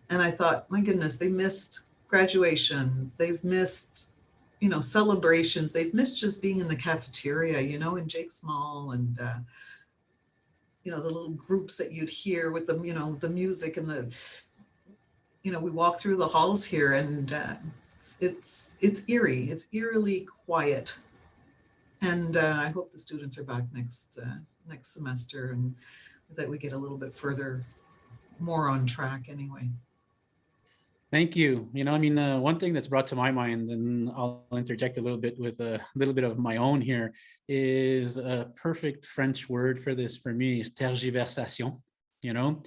And I thought, my goodness, they missed graduation. They've missed, you know, celebrations. They've missed just being in the cafeteria, you know, in Jake's Mall, and you know, the little groups that you'd hear with them, you know, the music and the, you know, we walk through the halls here, and it's eerie. It's eerily quiet. And I hope the students are back next semester, and that we get a little bit further, more on track anyway. Thank you. You know, I mean, one thing that's brought to my mind, and I'll interject a little bit with a little bit of my own here, is a perfect French word for this for me is tergiversation. You know,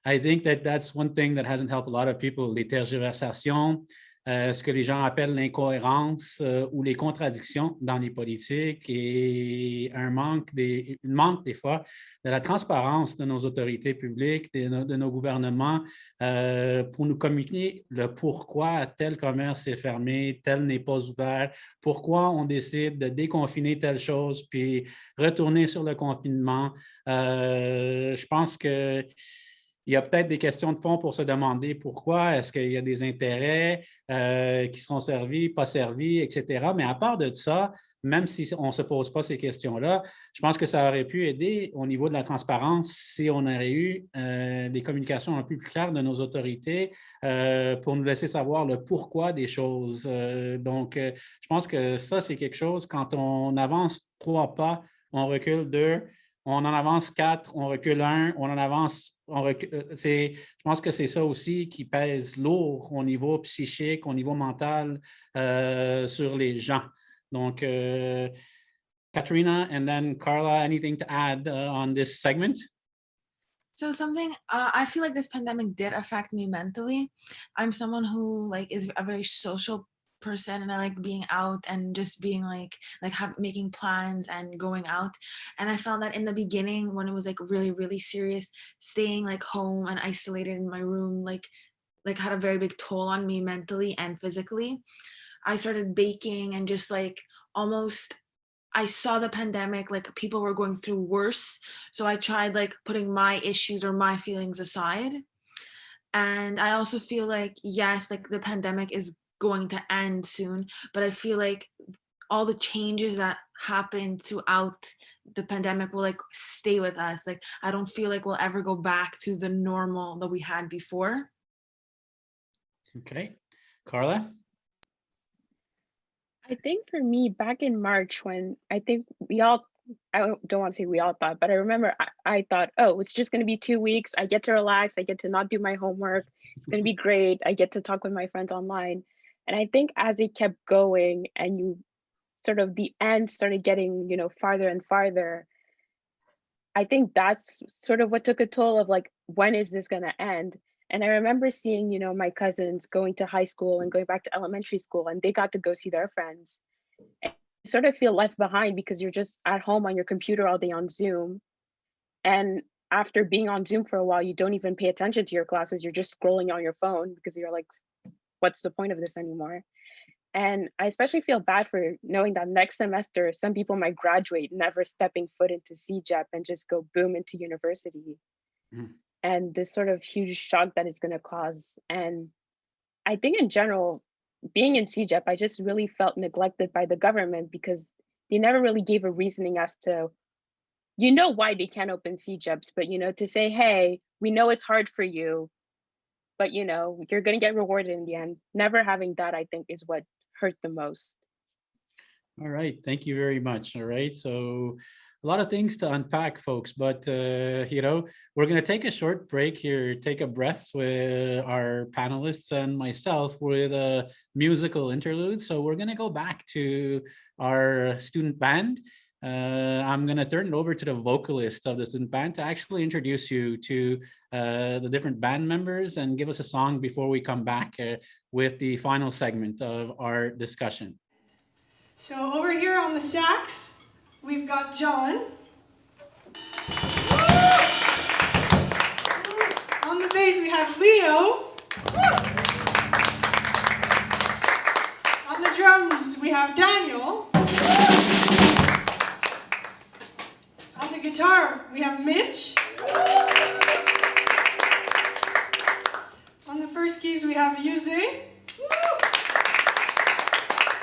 I think that that's one thing that hasn't helped a lot of people, les tergiversations, ce que les gens appellent l'incohérence ou les contradictions dans les politiques, et un manque des fois de la transparence de nos autorités publiques, de nos gouvernements, pour nous communiquer le pourquoi tel commerce est fermé, tel n'est pas ouvert, pourquoi on décide de déconfiner telle chose puis retourner sur le confinement. Je pense que il y a peut-être des questions de fond pour se demander pourquoi, est-ce qu'il y a des intérêts qui seront servis, pas servis, etc. Mais à part de ça, même si on ne se pose pas ces questions-là, je pense que ça aurait pu aider au niveau de la transparence si on aurait eu des communications un peu plus claires de nos autorités pour nous laisser savoir le pourquoi des choses. Donc, je pense que ça, c'est quelque chose, quand on avance 3 pas, on recule 2, on en avance 4, on recule 1, on en avance, on recule. Je pense que c'est ça aussi qui pèse lourd au niveau psychique, au niveau mental sur les gens. Donc, Katerina, and then Carla, anything to add on this segment? So something, I feel like this pandemic did affect me mentally. I'm someone who is a very social person, and I like being out and just being making plans and going out. And I found that in the beginning, when it was really, really serious, staying home and isolated in my room, had a very big toll on me mentally and physically. I started baking and just almost, I saw the pandemic, people were going through worse. So I tried putting my issues or my feelings aside. And I also feel yes, the pandemic is going to end soon, but I feel all the changes that happened throughout the pandemic will stay with us. I don't feel we'll ever go back to the normal that we had before. Okay. Carla? I think for me, back in March, when I think I don't want to say we all thought, but I remember I thought, oh, it's just going to be 2 weeks. I get to relax. I get to not do my homework. It's going to be great. I get to talk with my friends online. And I think as it kept going and you sort of the end started getting, farther and farther, I think that's sort of what took a toll of when is this going to end? And I remember seeing, my cousins going to high school and going back to elementary school, and they got to go see their friends. And you sort of feel left behind because you're just at home on your computer all day on Zoom. And after being on Zoom for a while, you don't even pay attention to your classes. You're just scrolling on your phone because you're like, what's the point of this anymore? And I especially feel bad for knowing that next semester, some people might graduate, never stepping foot into CEGEP and just go boom into university. And this sort of huge shock that it's going to cause. And I think in general, being in CEGEP, I just really felt neglected by the government because they never really gave a reasoning as to, why they can't open CEGEPs, but, to say, hey, we know it's hard for you, but, you're going to get rewarded in the end. Never having that, I think, is what hurt the most. All right, thank you very much. All right, so a lot of things to unpack, folks, but we're going to take a short break here, take a breath with our panelists and myself with a musical interlude. So we're going to go back to our student band. I'm going to turn it over to the vocalist of the student band to actually introduce you to the different band members and give us a song before we come back with the final segment of our discussion. So over here on the sax, we've got John. On the bass, we have Leo. On the drums, we have Daniel. On the guitar, we have Mitch. On the first keys, we have Yuze.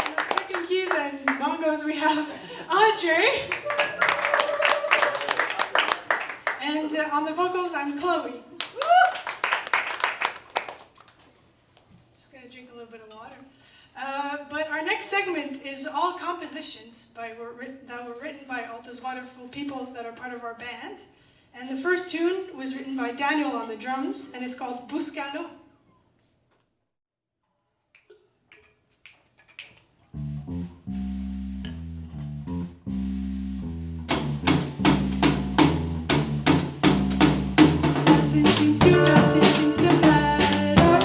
On the second keys and bongos, we have Audrey. And on the vocals, I'm Chloe. Just gonna drink a little bit of water. But our next segment is all compositions that were written by all those wonderful people that are part of our band. And the first tune was written by Daniel on the drums, and it's called Buscando. Nothing seems to matter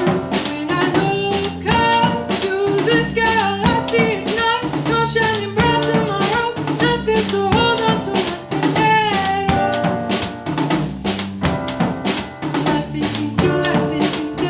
when I look up to the sky. All I see is night, no shining bright tomorrows. Nothing to hold on to, nothing at all. Nothing seems to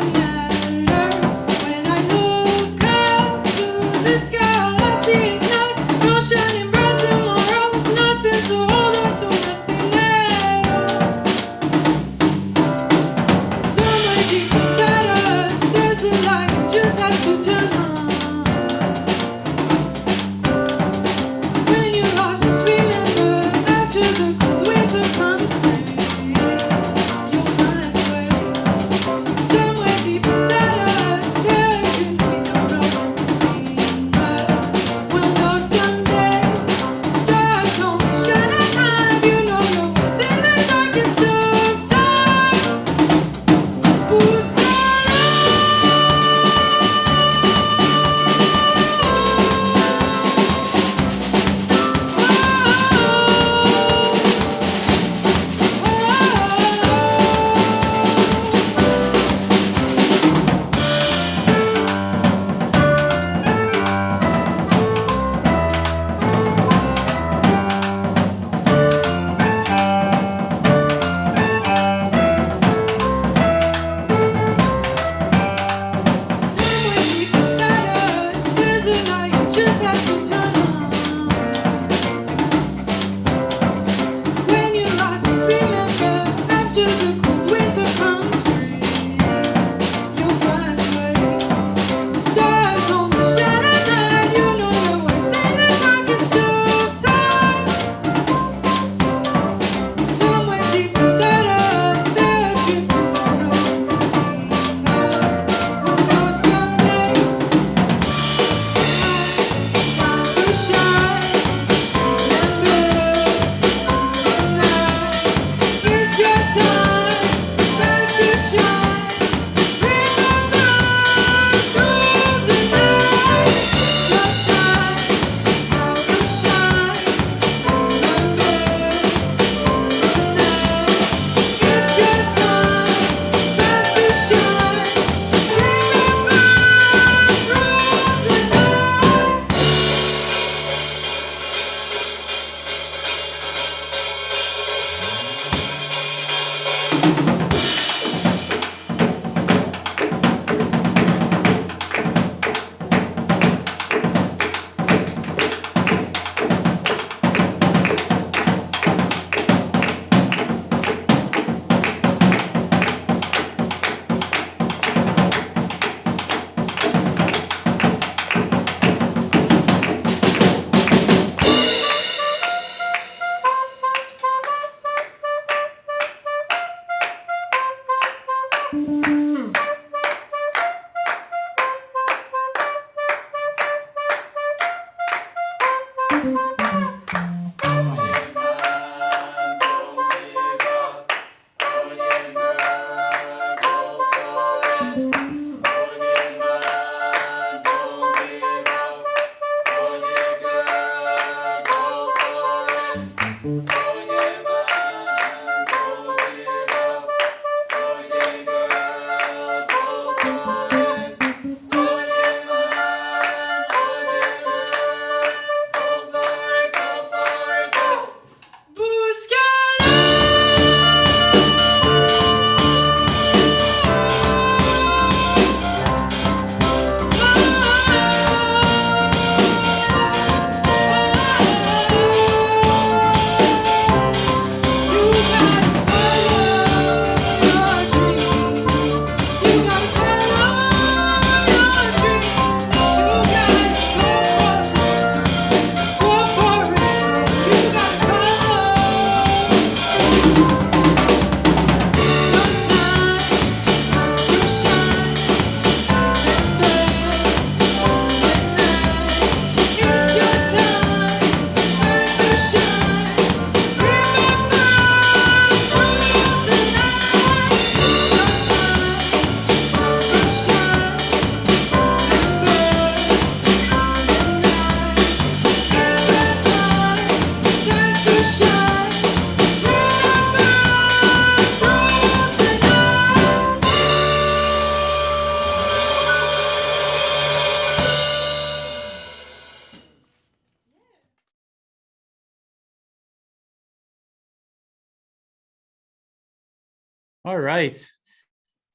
All right.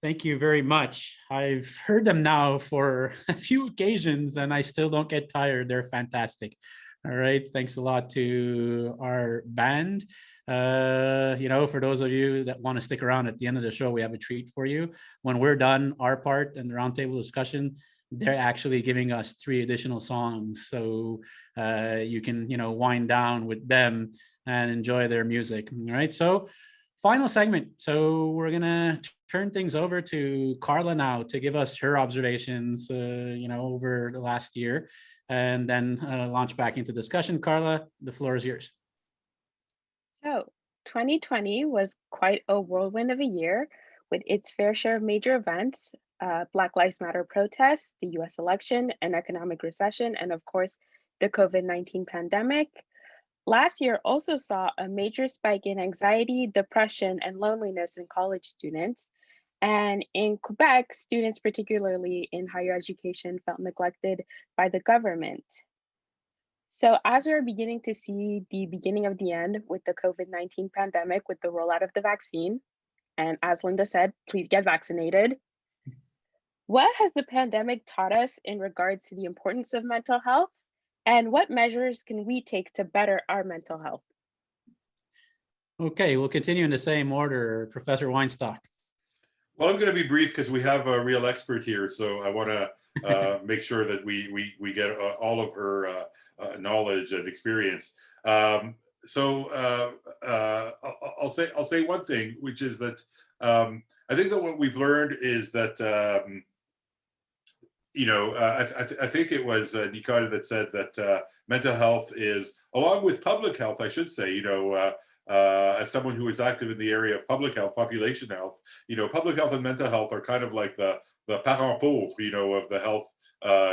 Thank you very much. I've heard them now for a few occasions and I still don't get tired. They're fantastic. All right. Thanks a lot to our band. You know, for those of you that want to stick around at the end of the show, we have a treat for you. When we're done our part and the roundtable discussion, they're actually giving us 3 additional songs. So you can, you know, wind down with them and enjoy their music. All right. So final segment. So we're gonna turn things over to Carla now to give us her observations, you know, over the last year, and then launch back into discussion. Carla, the floor is yours. So 2020 was quite a whirlwind of a year with its fair share of major events, Black Lives Matter protests, the US election, an economic recession, and of course, the COVID-19 pandemic. Last year also saw a major spike in anxiety, depression, and loneliness in college students. And in Quebec, students, particularly in higher education, felt neglected by the government. So as we're beginning to see the beginning of the end with the COVID-19 pandemic, with the rollout of the vaccine, and as Linda said, please get vaccinated. What has the pandemic taught us in regards to the importance of mental health? And what measures can we take to better our mental health? Okay, we'll continue in the same order. Professor Weinstock. Well, I'm going to be brief because we have a real expert here, so I want to make sure that we get all of her knowledge and experience. I'll say one thing, which is that I think that what we've learned is that you know, I think it was Nicole that said that mental health is, along with public health, I should say, you know, as someone who is active in the area of public health, population health, you know, public health and mental health are kind of like the parent pauvre, you know, of the health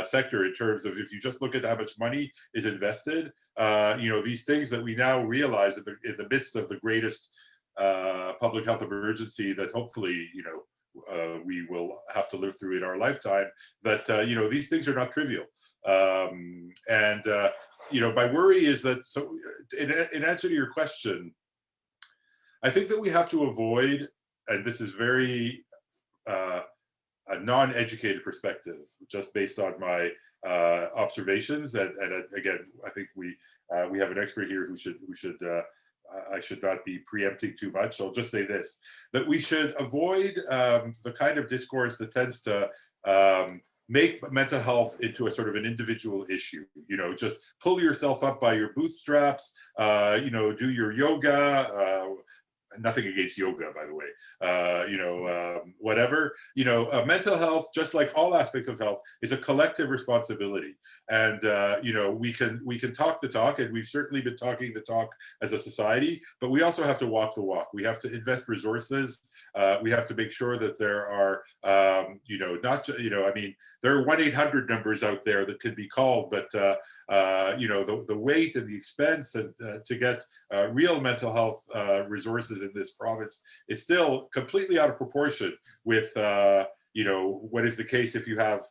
sector, in terms of, if you just look at how much money is invested, you know, these things that we now realize in the midst of the greatest public health emergency that hopefully, you know, we will have to live through in our lifetime, that, you know, these things are not trivial. You know, my worry is that, so in answer to your question, I think that we have to avoid, and this is very a non-educated perspective, just based on my observations, and again, I think we have an expert here who should I should not be preempting too much. So I'll just say this, that we should avoid the kind of discourse that tends to make mental health into a sort of an individual issue. You know, just pull yourself up by your bootstraps, you know, do your yoga, nothing against yoga, by the way, whatever, mental health, just like all aspects of health, is a collective responsibility. And, we can talk the talk, and we've certainly been talking the talk as a society, but we also have to walk the walk. We have to invest resources. We have to make sure that there are, there are 1-800 numbers out there that could be called, but, the weight and the expense and to get real mental health resources in this province is still completely out of proportion with, what is the case if you have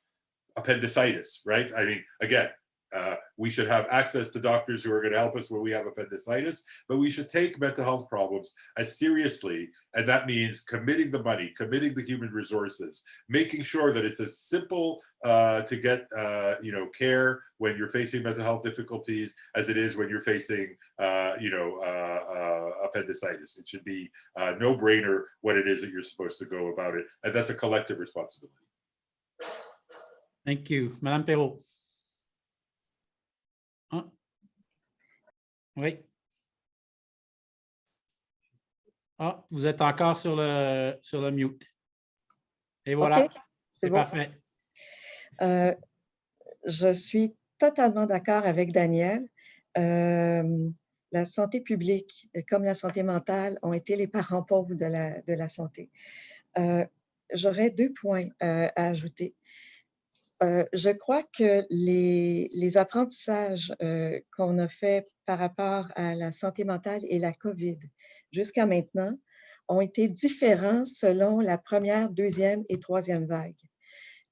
appendicitis, right? I mean, again, we should have access to doctors who are going to help us when we have appendicitis, but we should take mental health problems as seriously, and that means committing the money, committing the human resources, making sure that it's as simple to get care when you're facing mental health difficulties as it is when you're facing appendicitis. It should be a no-brainer what it is that you're supposed to go about it, and that's a collective responsibility. Thank you. Madame Perreault. Ah. Oui. Ah, vous êtes encore sur le mute. Et voilà, OK, c'est bon. parfait. Je suis totalement d'accord avec Daniel. La santé publique, comme la santé mentale, ont été les parents pauvres de la santé. J'aurais 2 points à ajouter. Je crois que les apprentissages qu'on a faits par rapport à la santé mentale et la COVID jusqu'à maintenant ont été différents selon la première, deuxième et troisième vague.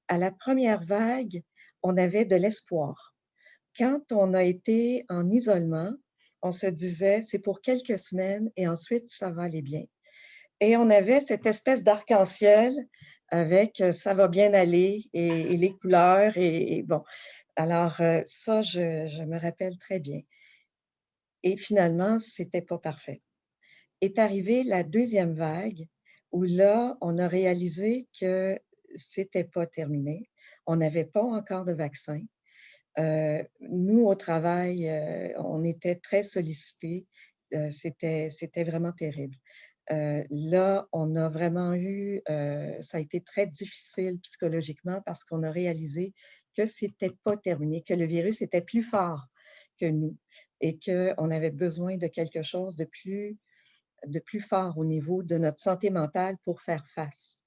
À la première vague, on avait de l'espoir. Quand on a été en isolement, on se disait c'est pour quelques semaines et ensuite ça va aller bien. Et on avait cette espèce d'arc-en-ciel avec ça va bien aller et les couleurs et bon. Alors ça, je me rappelle très bien. Et finalement, c'était pas parfait. Est arrivée la deuxième vague où là, on a réalisé que c'était pas terminé. On n'avait pas encore de vaccin. Nous, au travail, on était très sollicités. C'était vraiment terrible. Là, on a vraiment eu, ça a été très difficile psychologiquement parce qu'on a réalisé que c'était pas terminé, que le virus était plus fort que nous et qu'on avait besoin de quelque chose de plus fort au niveau de notre santé mentale pour faire face.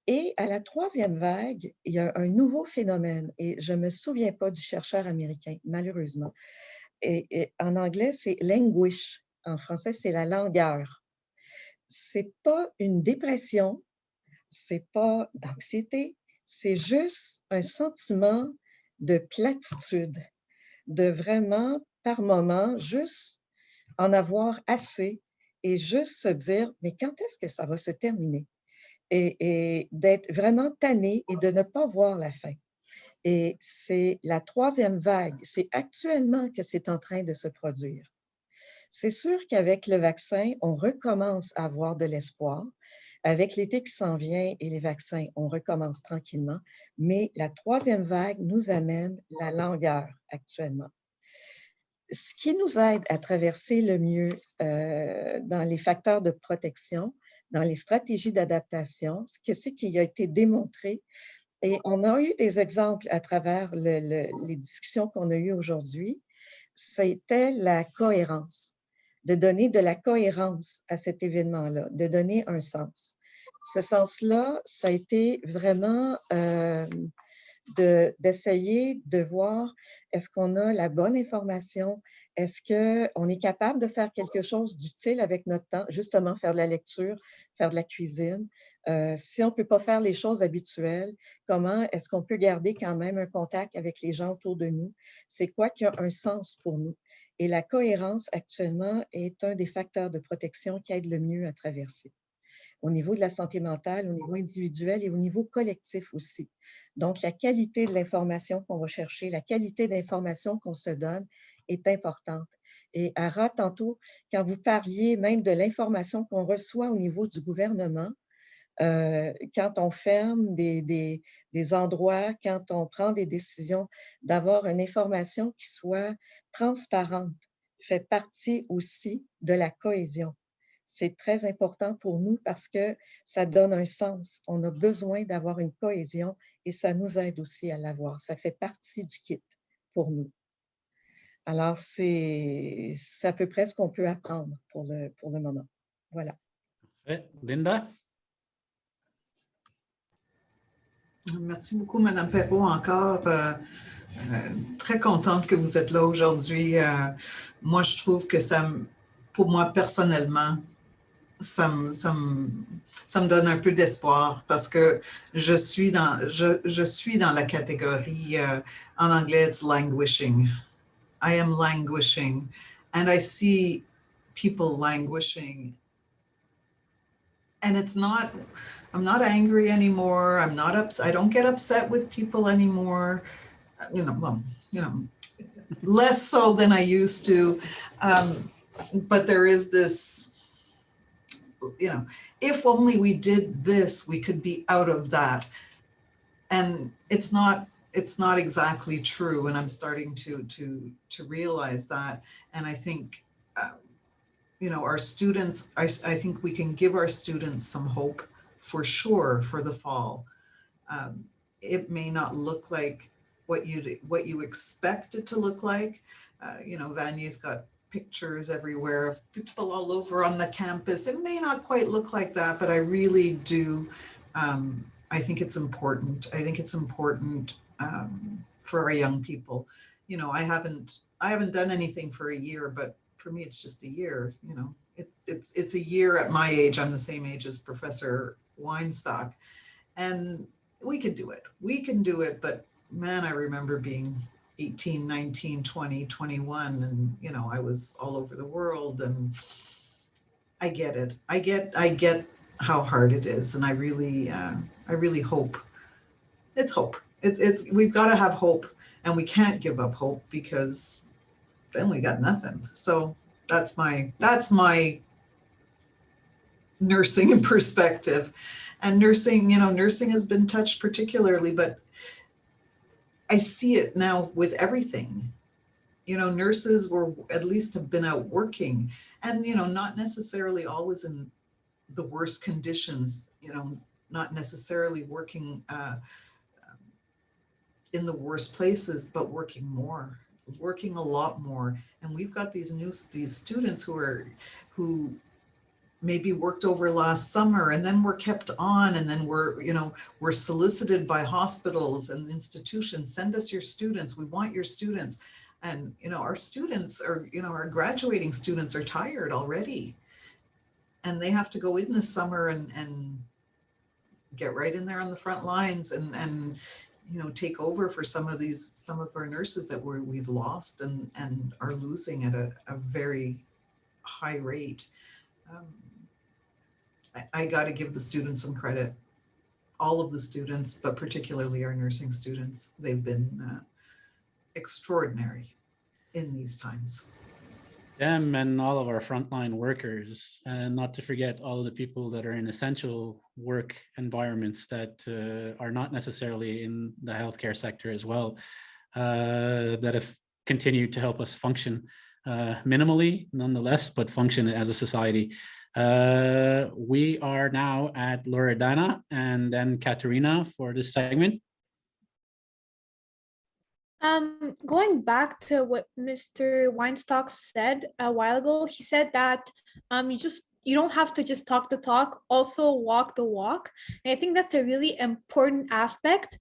Et à la troisième vague, il y a un nouveau phénomène et je ne me souviens pas du chercheur américain, malheureusement. Et en anglais, c'est languish. En français, c'est la langueur. C'est pas une dépression, c'est pas d'anxiété, c'est juste un sentiment de platitude, de vraiment, par moment, juste en avoir assez et juste se dire, mais quand est-ce que ça va se terminer? Et d'être vraiment tanné et de ne pas voir la fin. Et c'est la troisième vague, c'est actuellement que c'est en train de se produire. C'est sûr qu'avec le vaccin, on recommence à avoir de l'espoir. Avec l'été qui s'en vient et les vaccins, on recommence tranquillement. Mais la troisième vague nous amène la langueur actuellement. Ce qui nous aide à traverser le mieux dans les facteurs de protection, dans les stratégies d'adaptation, ce qui a été démontré, et on a eu des exemples à travers les discussions qu'on a eues aujourd'hui, c'était la cohérence. De donner de la cohérence à cet événement-là, de donner un sens. Ce sens-là, ça a été vraiment d'essayer de voir est-ce qu'on a la bonne information, est-ce qu'on est capable de faire quelque chose d'utile avec notre temps, justement faire de la lecture, faire de la cuisine. Si on ne peut pas faire les choses habituelles, comment est-ce qu'on peut garder quand même un contact avec les gens autour de nous? C'est quoi qui a un sens pour nous? Et la cohérence actuellement est un des facteurs de protection qui aide le mieux à traverser. Au niveau de la santé mentale, au niveau individuel et au niveau collectif aussi. Donc, la qualité de l'information qu'on va chercher, la qualité d'information qu'on se donne est importante. Et Ara, tantôt, quand vous parliez même de l'information qu'on reçoit au niveau du gouvernement, quand on ferme des endroits, quand on prend des décisions, d'avoir une information qui soit transparente fait partie aussi de la cohésion. C'est très important pour nous parce que ça donne un sens. On a besoin d'avoir une cohésion et ça nous aide aussi à l'avoir. Ça fait partie du kit pour nous. Alors, c'est à peu près ce qu'on peut apprendre pour le moment. Voilà. Linda? Merci beaucoup, Madame Perreault, encore. Très contente que vous êtes là aujourd'hui. Moi, je trouve que pour moi, personnellement, ça me donne un peu d'espoir parce que je suis dans la catégorie, en anglais, it's languishing. I am languishing, and I see people languishing. And I'm not angry anymore. I don't get upset with people anymore. Less so than I used to. But there is this, if only we did this, we could be out of that. And it's not exactly true. And I'm starting to realize that. And I think, our students, I think we can give our students some hope for sure for the fall. It may not look like what you expect it to look like. Vanier's got pictures everywhere of people all over on the campus. It may not quite look like that, but I really do. I think it's important. I think it's important for our young people. I haven't done anything for a year, but for me, it's just a year. It's a year at my age. I'm the same age as Professor Weinstock, and we can do it. We can do it. But man, I remember being 18, 19, 20, 21, and I was all over the world, and I get it. I get how hard it is, and I really hope. It's hope. We've got to have hope, and we can't give up hope because then we got nothing. So that's my nursing perspective. And nursing has been touched particularly, but I see it now with everything. Nurses at least have been out working, and not necessarily always in the worst conditions, not necessarily working in the worst places, but working a lot more. And we've got these students who maybe worked over last summer and then were kept on, and then we're solicited by hospitals and institutions, send us your students, we want your students. And our students our graduating students are tired already, and they have to go in this summer and get right in there on the front lines and take over for some of our nurses that we've lost and are losing at a very high rate. I got to give the students some credit, all of the students, but particularly our nursing students. They've been extraordinary in these times. Them and all of our frontline workers, and not to forget all of the people that are in essential work environments that are not necessarily in the healthcare sector as well, that have continued to help us function minimally, nonetheless, but function as a society. We are now at Loredana and then Katerina for this segment. Going back to what Mr. Weinstock said a while ago, he said that you don't have to just talk the talk, also walk the walk. And I think that's a really important aspect.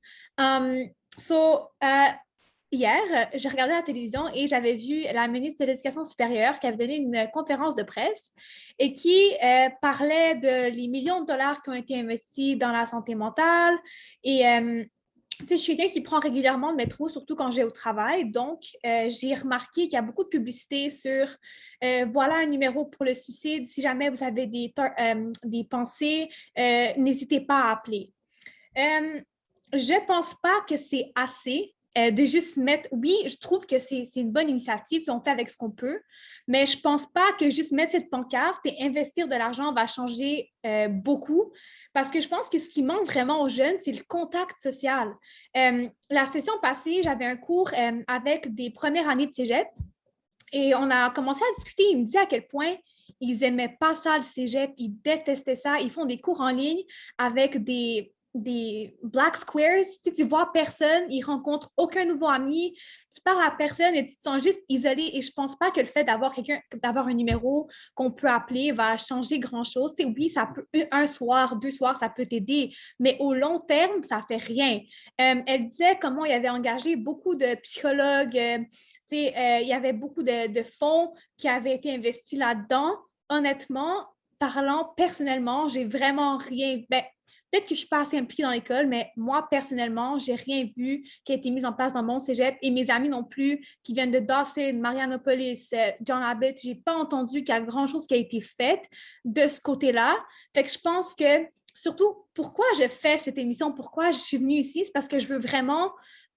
Hier, j'ai regardé la télévision et j'avais vu la ministre de l'Éducation supérieure qui avait donné une conférence de presse et qui parlait de les millions de dollars qui ont été investis dans la santé mentale. Et je suis quelqu'un qui prend régulièrement le métro, surtout quand j'ai au travail. Donc, j'ai remarqué qu'il y a beaucoup de publicité sur voilà un numéro pour le suicide. Si jamais vous avez des pensées, n'hésitez pas à appeler. Je ne pense pas que c'est assez de juste mettre... Oui, je trouve que c'est une bonne initiative, on fait avec ce qu'on peut, mais je ne pense pas que juste mettre cette pancarte et investir de l'argent va changer beaucoup, parce que je pense que ce qui manque vraiment aux jeunes, c'est le contact social. La session passée, j'avais un cours avec des premières années de cégep et on a commencé à discuter. Il me dit à quel point ils aimaient pas ça, le cégep, ils détestaient ça. Ils font des cours en ligne avec des black squares. Tu vois personne, ils rencontrent aucun nouveau ami, tu parles à personne et tu te sens juste isolé. Et je pense pas que le fait d'avoir un numéro qu'on peut appeler va changer grand-chose. Oui, ça peut, un soir, 2 soirs, ça peut t'aider, mais au long terme, ça fait rien. Elle disait comment il avait engagé beaucoup de psychologues, il y avait beaucoup de fonds qui avaient été investis là-dedans. Honnêtement, parlant personnellement, j'ai vraiment rien... peut-être que je suis pas assez impliquée dans l'école, mais moi, personnellement, j'ai rien vu qui a été mis en place dans mon cégep et mes amis non plus, qui viennent de Dawson, Marianopolis, John Abbott, j'ai pas entendu qu'il y a grand-chose qui a été fait de ce côté-là. Fait que je pense que, surtout, pourquoi je fais cette émission, pourquoi je suis venue ici, c'est parce que je veux vraiment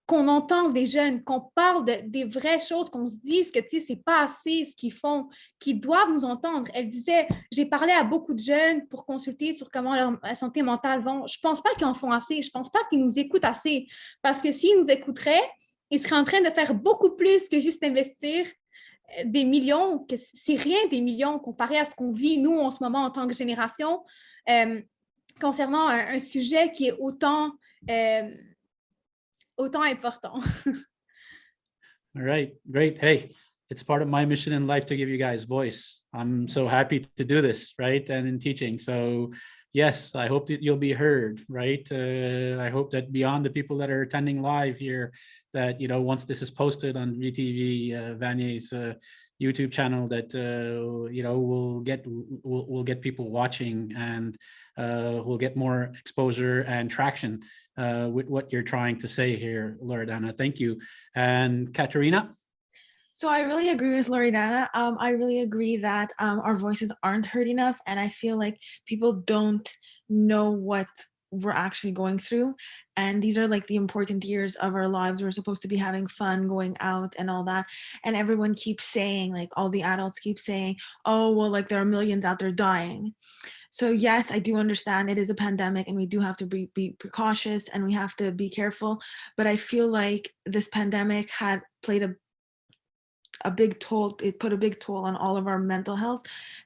qu'on entende des jeunes, qu'on parle des vraies choses, qu'on se dise que, tu sais, c'est pas assez ce qu'ils font, qu'ils doivent nous entendre. Elle disait, j'ai parlé à beaucoup de jeunes pour consulter sur comment leur santé mentale va. Je pense pas qu'ils en font assez. Je pense pas qu'ils nous écoutent assez. Parce que s'ils nous écouteraient, ils seraient en train de faire beaucoup plus que juste investir des millions, que c'est rien des millions comparé à ce qu'on vit, nous, en ce moment, en tant que génération, concernant un sujet qui est autant important. All right, great. Hey, it's part of my mission in life to give you guys voice. I'm so happy to do this, right? And in teaching. So yes, I hope that you'll be heard, right? I hope that beyond the people that are attending live here, that, once this is posted on VTV, Vanier's YouTube channel, that, we'll get people watching, and we'll get more exposure and traction with what you're trying to say here, Loredana. Thank you. And Katerina? So I really agree with Loredana. I really agree that our voices aren't heard enough, and I feel like people don't know what we're actually going through. And these are like the important years of our lives. We're supposed to be having fun, going out and all that. And everyone keeps saying, like all the adults keep saying, oh, well, like there are millions out there dying. So yes, I do understand it is a pandemic and we do have to be precautious and we have to be careful. But I feel like this pandemic had played a big toll. It put a big toll on all of our mental health,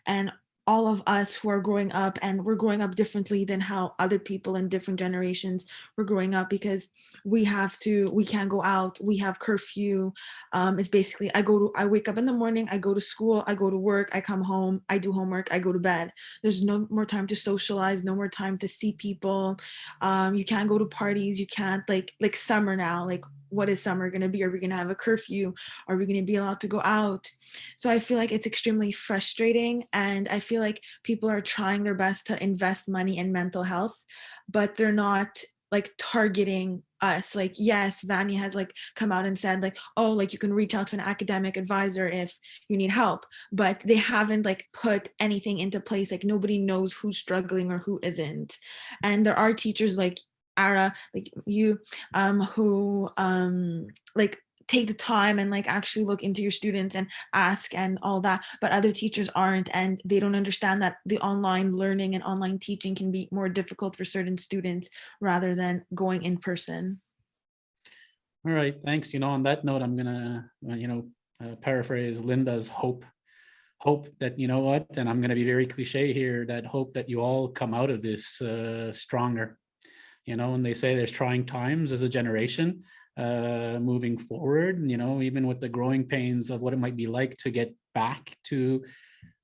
and all of us who are growing up, and we're growing up differently than how other people in different generations were growing up, because we can't go out, we have curfew. It's basically, I wake up in the morning, I go to school, I go to work, I come home, I do homework, I go to bed. There's no more time to socialize, no more time to see people. You can't go to parties, you can't like summer now, like what is summer going to be? Are we going to have a curfew? Are we going to be allowed to go out? So I feel like it's extremely frustrating, and I feel like people are trying their best to invest money in mental health, but they're not like targeting us. Like, yes, Vanier has like come out and said like, oh, like you can reach out to an academic advisor if you need help, but they haven't like put anything into place. Like nobody knows who's struggling or who isn't. And there are teachers like Ara, like you, who like take the time and like actually look into your students and ask and all that, but other teachers aren't, and they don't understand that the online learning and online teaching can be more difficult for certain students rather than going in person. All right, thanks. On that note, I'm gonna paraphrase Linda's hope that, and I'm gonna be very cliche here, that hope that you all come out of this stronger. And they say there's trying times as a generation moving forward, even with the growing pains of what it might be like to get back to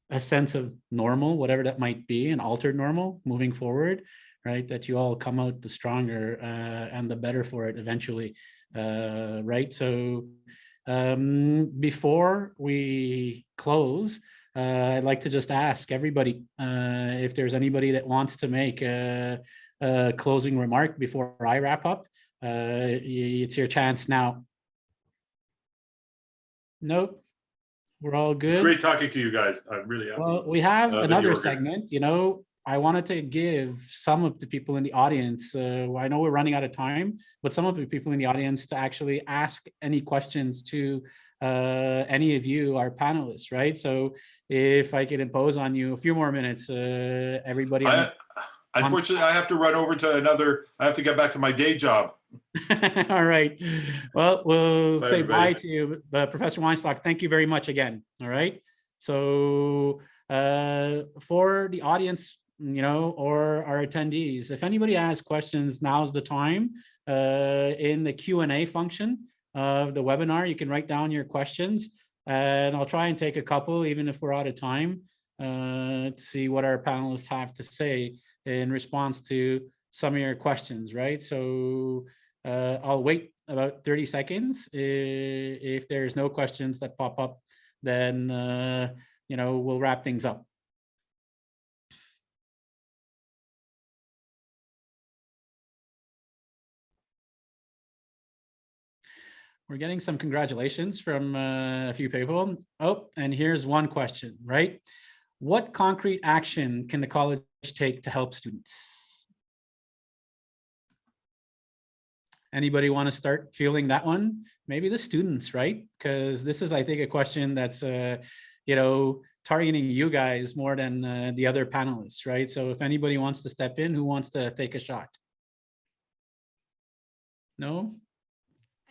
a sense of normal, whatever that might be, an altered normal moving forward, right? That you all come out the stronger and the better for it eventually, right? So before we close, I'd like to just ask everybody if there's anybody that wants to make a closing remark before I wrap up. It's your chance now. Nope, we're all good. It's great talking to you guys. I'm really happy. Well, we have another segment. I wanted to give some of the people in the audience, I know we're running out of time, but some of the people in the audience to actually ask any questions to any of you, our panelists, right? So if I could impose on you a few more minutes, everybody. Unfortunately, I have to run over to I have to get back to my day job. All right. Well, we'll say bye to you, Professor Weinstock. Thank you very much again. All right. So For the audience, or our attendees, if anybody has questions, now's the time. In the Q&A function of the webinar, you can write down your questions, and I'll try and take a couple, even if we're out of time, to see what our panelists have to say in response to some of your questions, right? So I'll wait about 30 seconds. If there's no questions that pop up, then we'll wrap things up. We're getting some congratulations from a few people. Oh, and here's one question, right? What concrete action can the college take to help students? Anybody want to start fielding that one? Maybe the students, right? Because this is, I think, a question that's, targeting you guys more than the other panelists, right? So if anybody wants to step in, who wants to take a shot? No?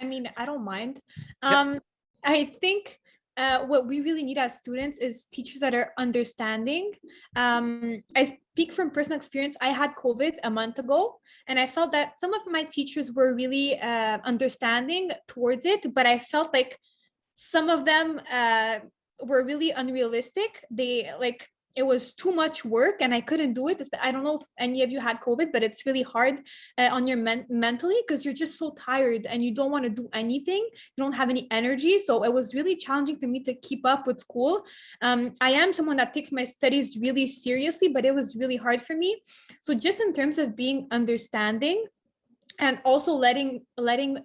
I mean, I don't mind. Yep. I think what we really need as students is teachers that are understanding. I speak from personal experience. I had COVID a month ago, and I felt that some of my teachers were really understanding towards it, but I felt like some of them were really unrealistic. It was too much work and I couldn't do it. I don't know if any of you had COVID, but it's really hard on your mentally, because you're just so tired and you don't want to do anything. You don't have any energy. So it was really challenging for me to keep up with school. I am someone that takes my studies really seriously, but it was really hard for me. So just in terms of being understanding, and also letting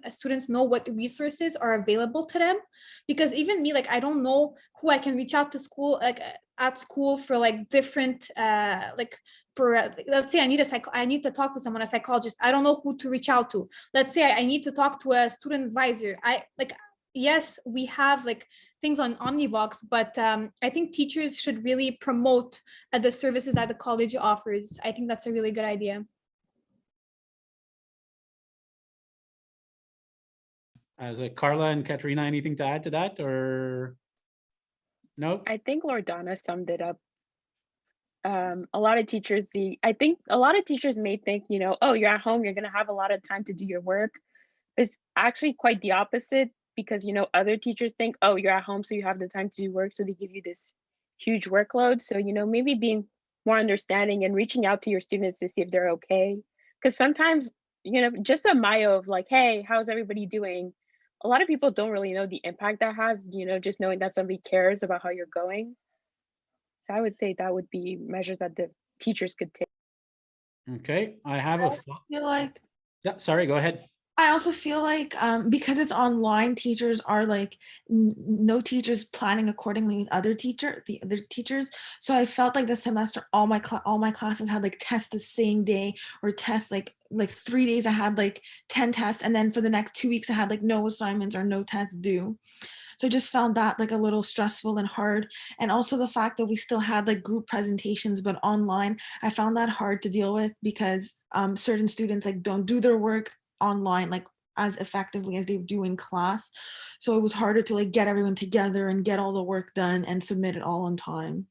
students know what resources are available to them, because even me, I don't know who I can reach out to school, at school for different let's say I need to talk to someone, a psychologist. I don't know who to reach out to. Let's say I need to talk to a student advisor. Yes, we have things on Omnivox, but I think teachers should really promote the services that the college offers. I think that's a really good idea. As Carla and Katerina, anything to add to that, or no? I think Loredana summed it up. A lot of teachers may think, oh, you're at home, you're going to have a lot of time to do your work. It's actually quite the opposite, because, other teachers think, oh, you're at home, so you have the time to do work. So they give you this huge workload. So, maybe being more understanding and reaching out to your students to see if they're okay. Because sometimes, just a myo of hey, how's everybody doing? A lot of people don't really know the impact that has, just knowing that somebody cares about how you're going. So I would say that would be measures that the teachers could take. Okay, I have a feel like, yeah, sorry, go ahead. I also feel like because it's online, teachers are no teachers planning accordingly with the other teachers. So I felt like this semester, all my classes had tests the same day, or tests like 3 days I had 10 tests, and then for the next 2 weeks I had no assignments or no tests due. So I just found that a little stressful and hard. And also the fact that we still had group presentations, but online, I found that hard to deal with, because certain students don't do their work online as effectively as they do in class. So it was harder to get everyone together and get all the work done and submit it all on time.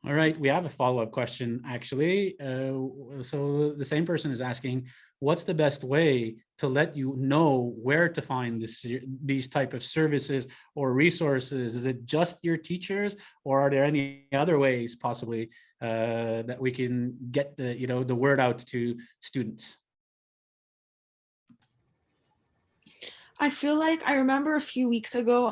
All right, we have a follow-up question, actually. So the same person is asking, what's the best way to let you know where to find these type of services or resources? Is it just your teachers, or are there any other ways possibly that we can get the word out to students? I feel like I remember a few weeks ago,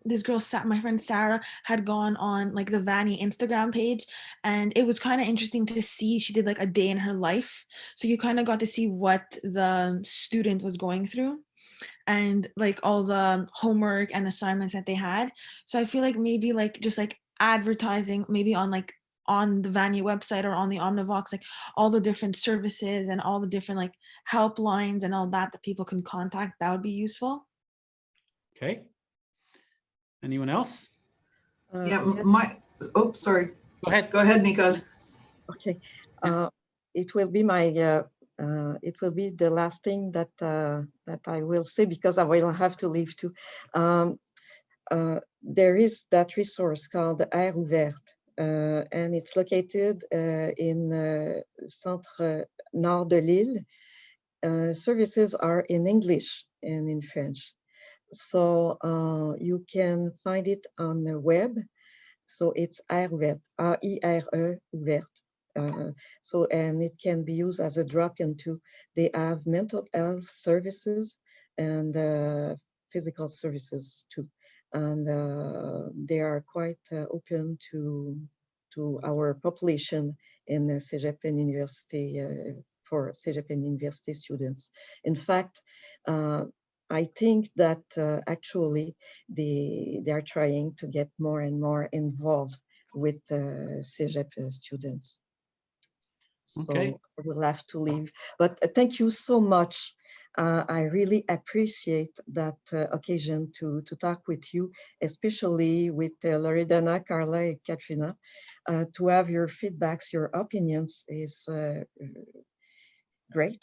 this girl, my friend Sarah, had gone on the Vanier Instagram page, and it was kind of interesting to see. She did a day in her life, so you kind of got to see what the student was going through, and all the homework and assignments that they had. So I feel like maybe just advertising, maybe on the Vanier website or on the Omnivox, all the different services and all the different helplines and all that people can contact, that would be useful. Okay. Anyone else? Yeah, yes. Sorry. Go ahead, Nicole. Okay. It will be the last thing that I will say, because I will have to leave too. there is that resource called Air Ouverte, and it's located in Centre Nord de l'Île. Services are in English and in French. So you can find it on the web. So it's Air Ouverte, A-I-R-E Ouverte. So, and it can be used as a drop-in too. They have mental health services and physical services too. And they are quite open to our population in Cégep and University, for Cégep and University students. In fact, I think that actually they are trying to get more and more involved with Cégep students. Okay. So we'll have to leave. But thank you so much. I really appreciate that occasion to talk with you, especially with Loredana, Carla, and Katerina. To have your feedbacks, your opinions is great.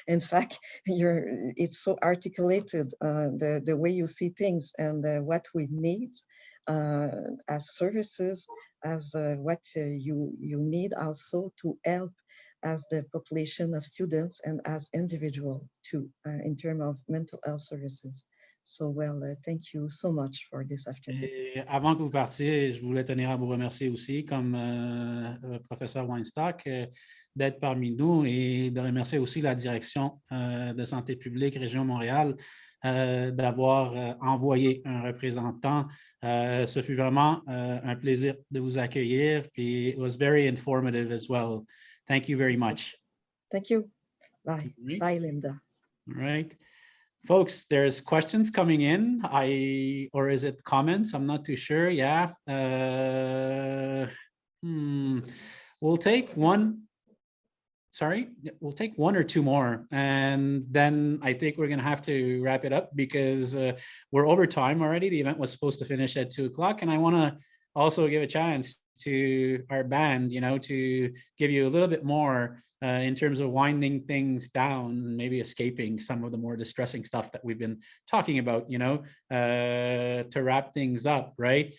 In fact, it's so articulated, the way you see things and what we need as services, as what you need also to help as the population of students and as individual too, in terms of mental health services. So, well, thank you so much for this afternoon. Et avant que vous partiez, je voulais tenir à vous remercier aussi, comme professeur Weinstock, d'être parmi nous et de remercier aussi la direction de santé publique Région Montréal d'avoir envoyé un représentant. Ce fut vraiment un plaisir de vous accueillir. Puis it was very informative as well. Thank you very much. Thank you. Bye. Right. Bye, Linda. All right. Folks, there's questions coming in. Or is it comments? I'm not too sure. Yeah. We'll take one. Sorry, we'll take one or two more. And then I think we're going to have to wrap it up because we're over time already. The event was supposed to finish at 2 o'clock. And I want to also give a chance to our band, to give you a little bit more in terms of winding things down, maybe escaping some of the more distressing stuff that we've been talking about, to wrap things up, right?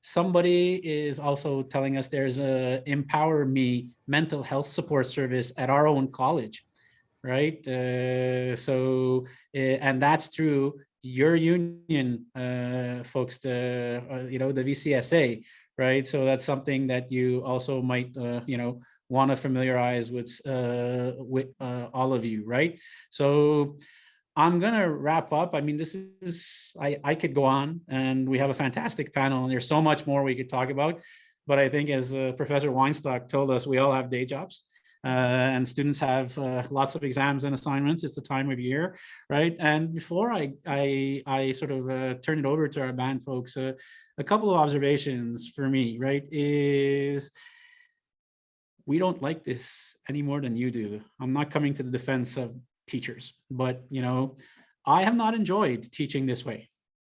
Somebody is also telling us there's a Empower Me mental health support service at our own college, right? And that's through your union, folks, the VCSA, right? So that's something that you also might, want to familiarize with all of you, right? So I'm going to wrap up. I mean, this is, I could go on and we have a fantastic panel and there's so much more we could talk about. But I think as Professor Weinstock told us, we all have day jobs. And students have lots of exams and assignments. It's the time of year, right? And before I sort of turn it over to our band folks, a couple of observations for me, right, is we don't like this any more than you do. I'm not coming to the defense of teachers, but, I have not enjoyed teaching this way.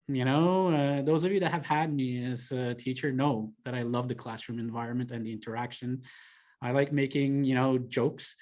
Those of you that have had me as a teacher know that I love the classroom environment and the interaction. I like making, jokes,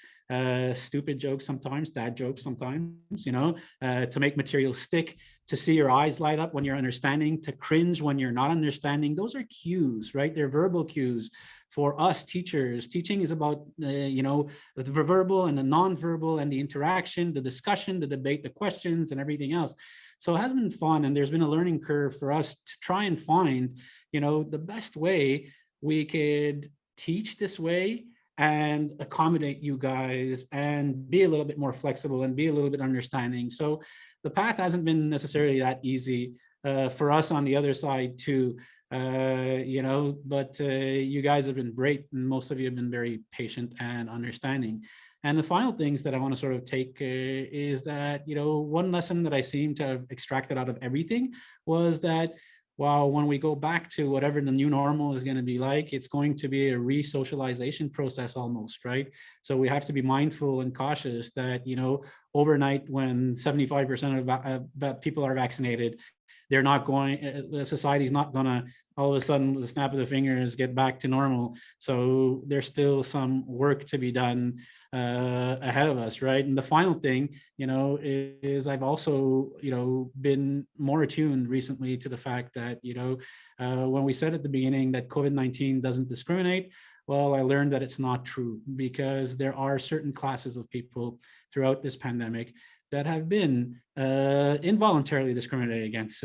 stupid jokes sometimes, dad jokes sometimes, to make material stick, to see your eyes light up when you're understanding, to cringe when you're not understanding. Those are cues, right? They're verbal cues for us teachers. Teaching is about, the verbal and the nonverbal and the interaction, the discussion, the debate, the questions and everything else. So it has been fun. And there's been a learning curve for us to try and find, the best way we could teach this way and accommodate you guys and be a little bit more flexible and be a little bit understanding. So the path hasn't been necessarily that easy for us on the other side too, but you guys have been great and most of you have been very patient and understanding. And the final things that I want to sort of take is that, one lesson that I seem to have extracted out of everything was that wow, when we go back to whatever the new normal is going to be like, it's going to be a re-socialization process almost, right? So we have to be mindful and cautious that, overnight when 75% of people are vaccinated, they're not going, the society's not going to all of a sudden, with the snap of the fingers, get back to normal. So there's still some work to be done ahead of us, right? And the final thing, is I've also, been more attuned recently to the fact that, when we said at the beginning that COVID-19 doesn't discriminate, well, I learned that it's not true, because there are certain classes of people throughout this pandemic that have been involuntarily discriminated against.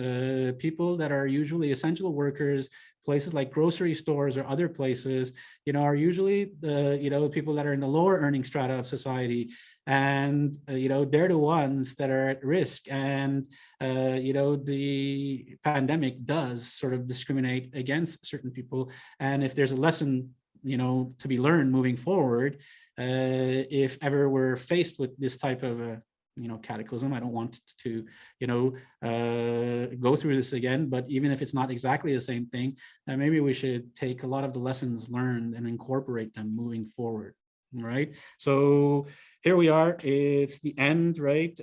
People that are usually essential workers, places like grocery stores or other places, are usually the, people that are in the lower earning strata of society. And, they're the ones that are at risk. And, the pandemic does sort of discriminate against certain people. And if there's a lesson, to be learned moving forward, if ever we're faced with this type of cataclysm, I don't want to, go through this again, but even if it's not exactly the same thing, maybe we should take a lot of the lessons learned and incorporate them moving forward. Right. So here we are. It's the end, right?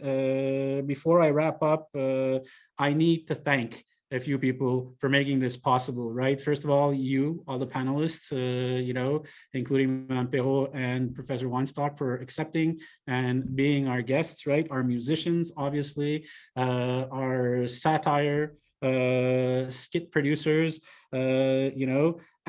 Before I wrap up, I need to thank a few people for making this possible, right? First of all, all the panelists, including Madame Perreault and Professor Weinstock, for accepting and being our guests, right? Our musicians, obviously, our satire, skit producers,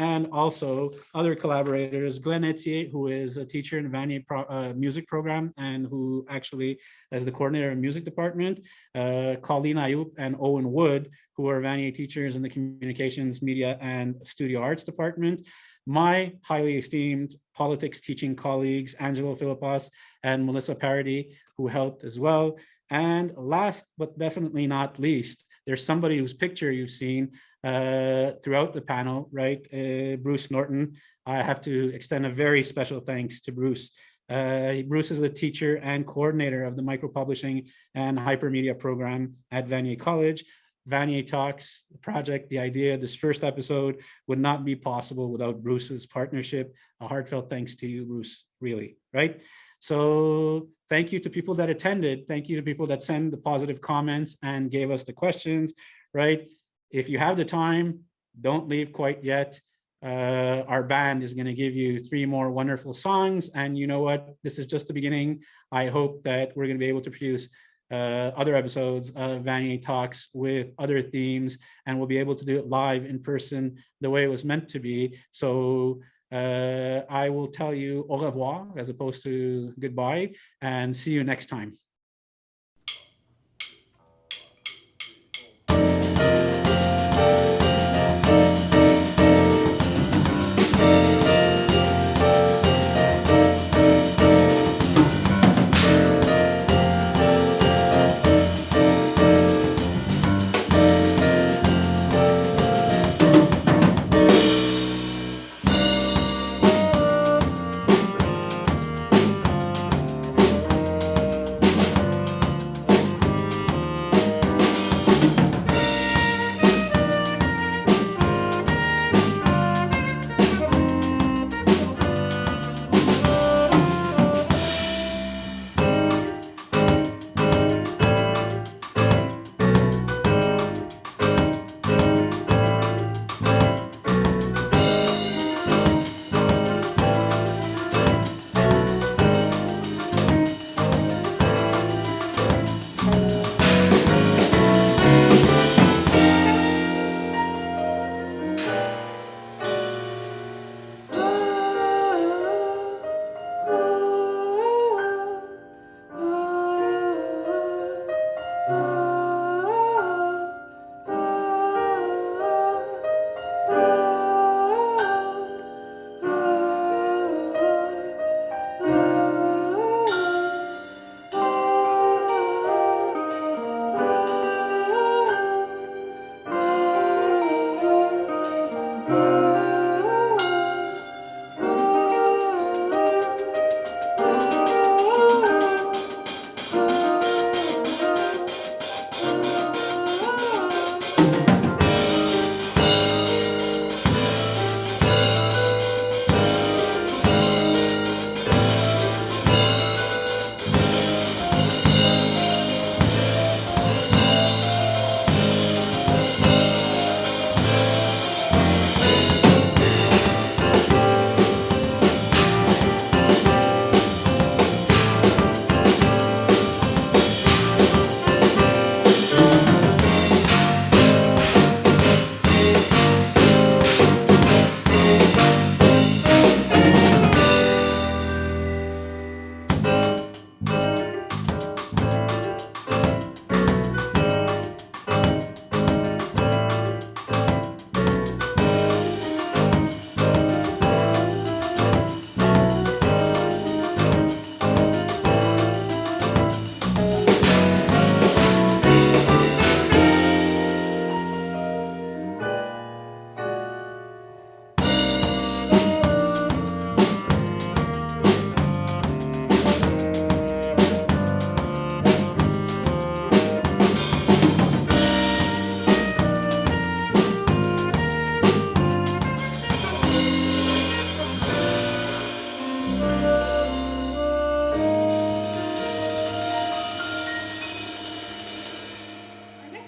and also other collaborators, Glenn Etier, who is a teacher in the Vanier music program and who actually is the coordinator of the music department, Colleen Ayup and Owen Wood, who are Vanier teachers in the communications, media, and studio arts department. My highly esteemed politics teaching colleagues, Angelo Philippos and Melissa Parody, who helped as well. And last but definitely not least, there's somebody whose picture you've seen throughout the panel, right? Bruce Norton. I have to extend a very special thanks to Bruce. Bruce is the teacher and coordinator of the micropublishing and hypermedia program at Vanier College. Vanier Talks project, the idea of this first episode would not be possible without Bruce's partnership. A heartfelt thanks to you, Bruce, really, right? So thank you to people that attended. Thank you to people that sent the positive comments and gave us the questions, right? If you have the time, don't leave quite yet. Our band is going to give you 3 more wonderful songs. And you know what? This is just the beginning. I hope that we're going to be able to produce other episodes of Vanier Talks with other themes, and we'll be able to do it live in person the way it was meant to be. So I will tell you au revoir as opposed to goodbye, and see you next time.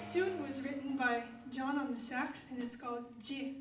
next tune was written by John on the sax, and it's called J.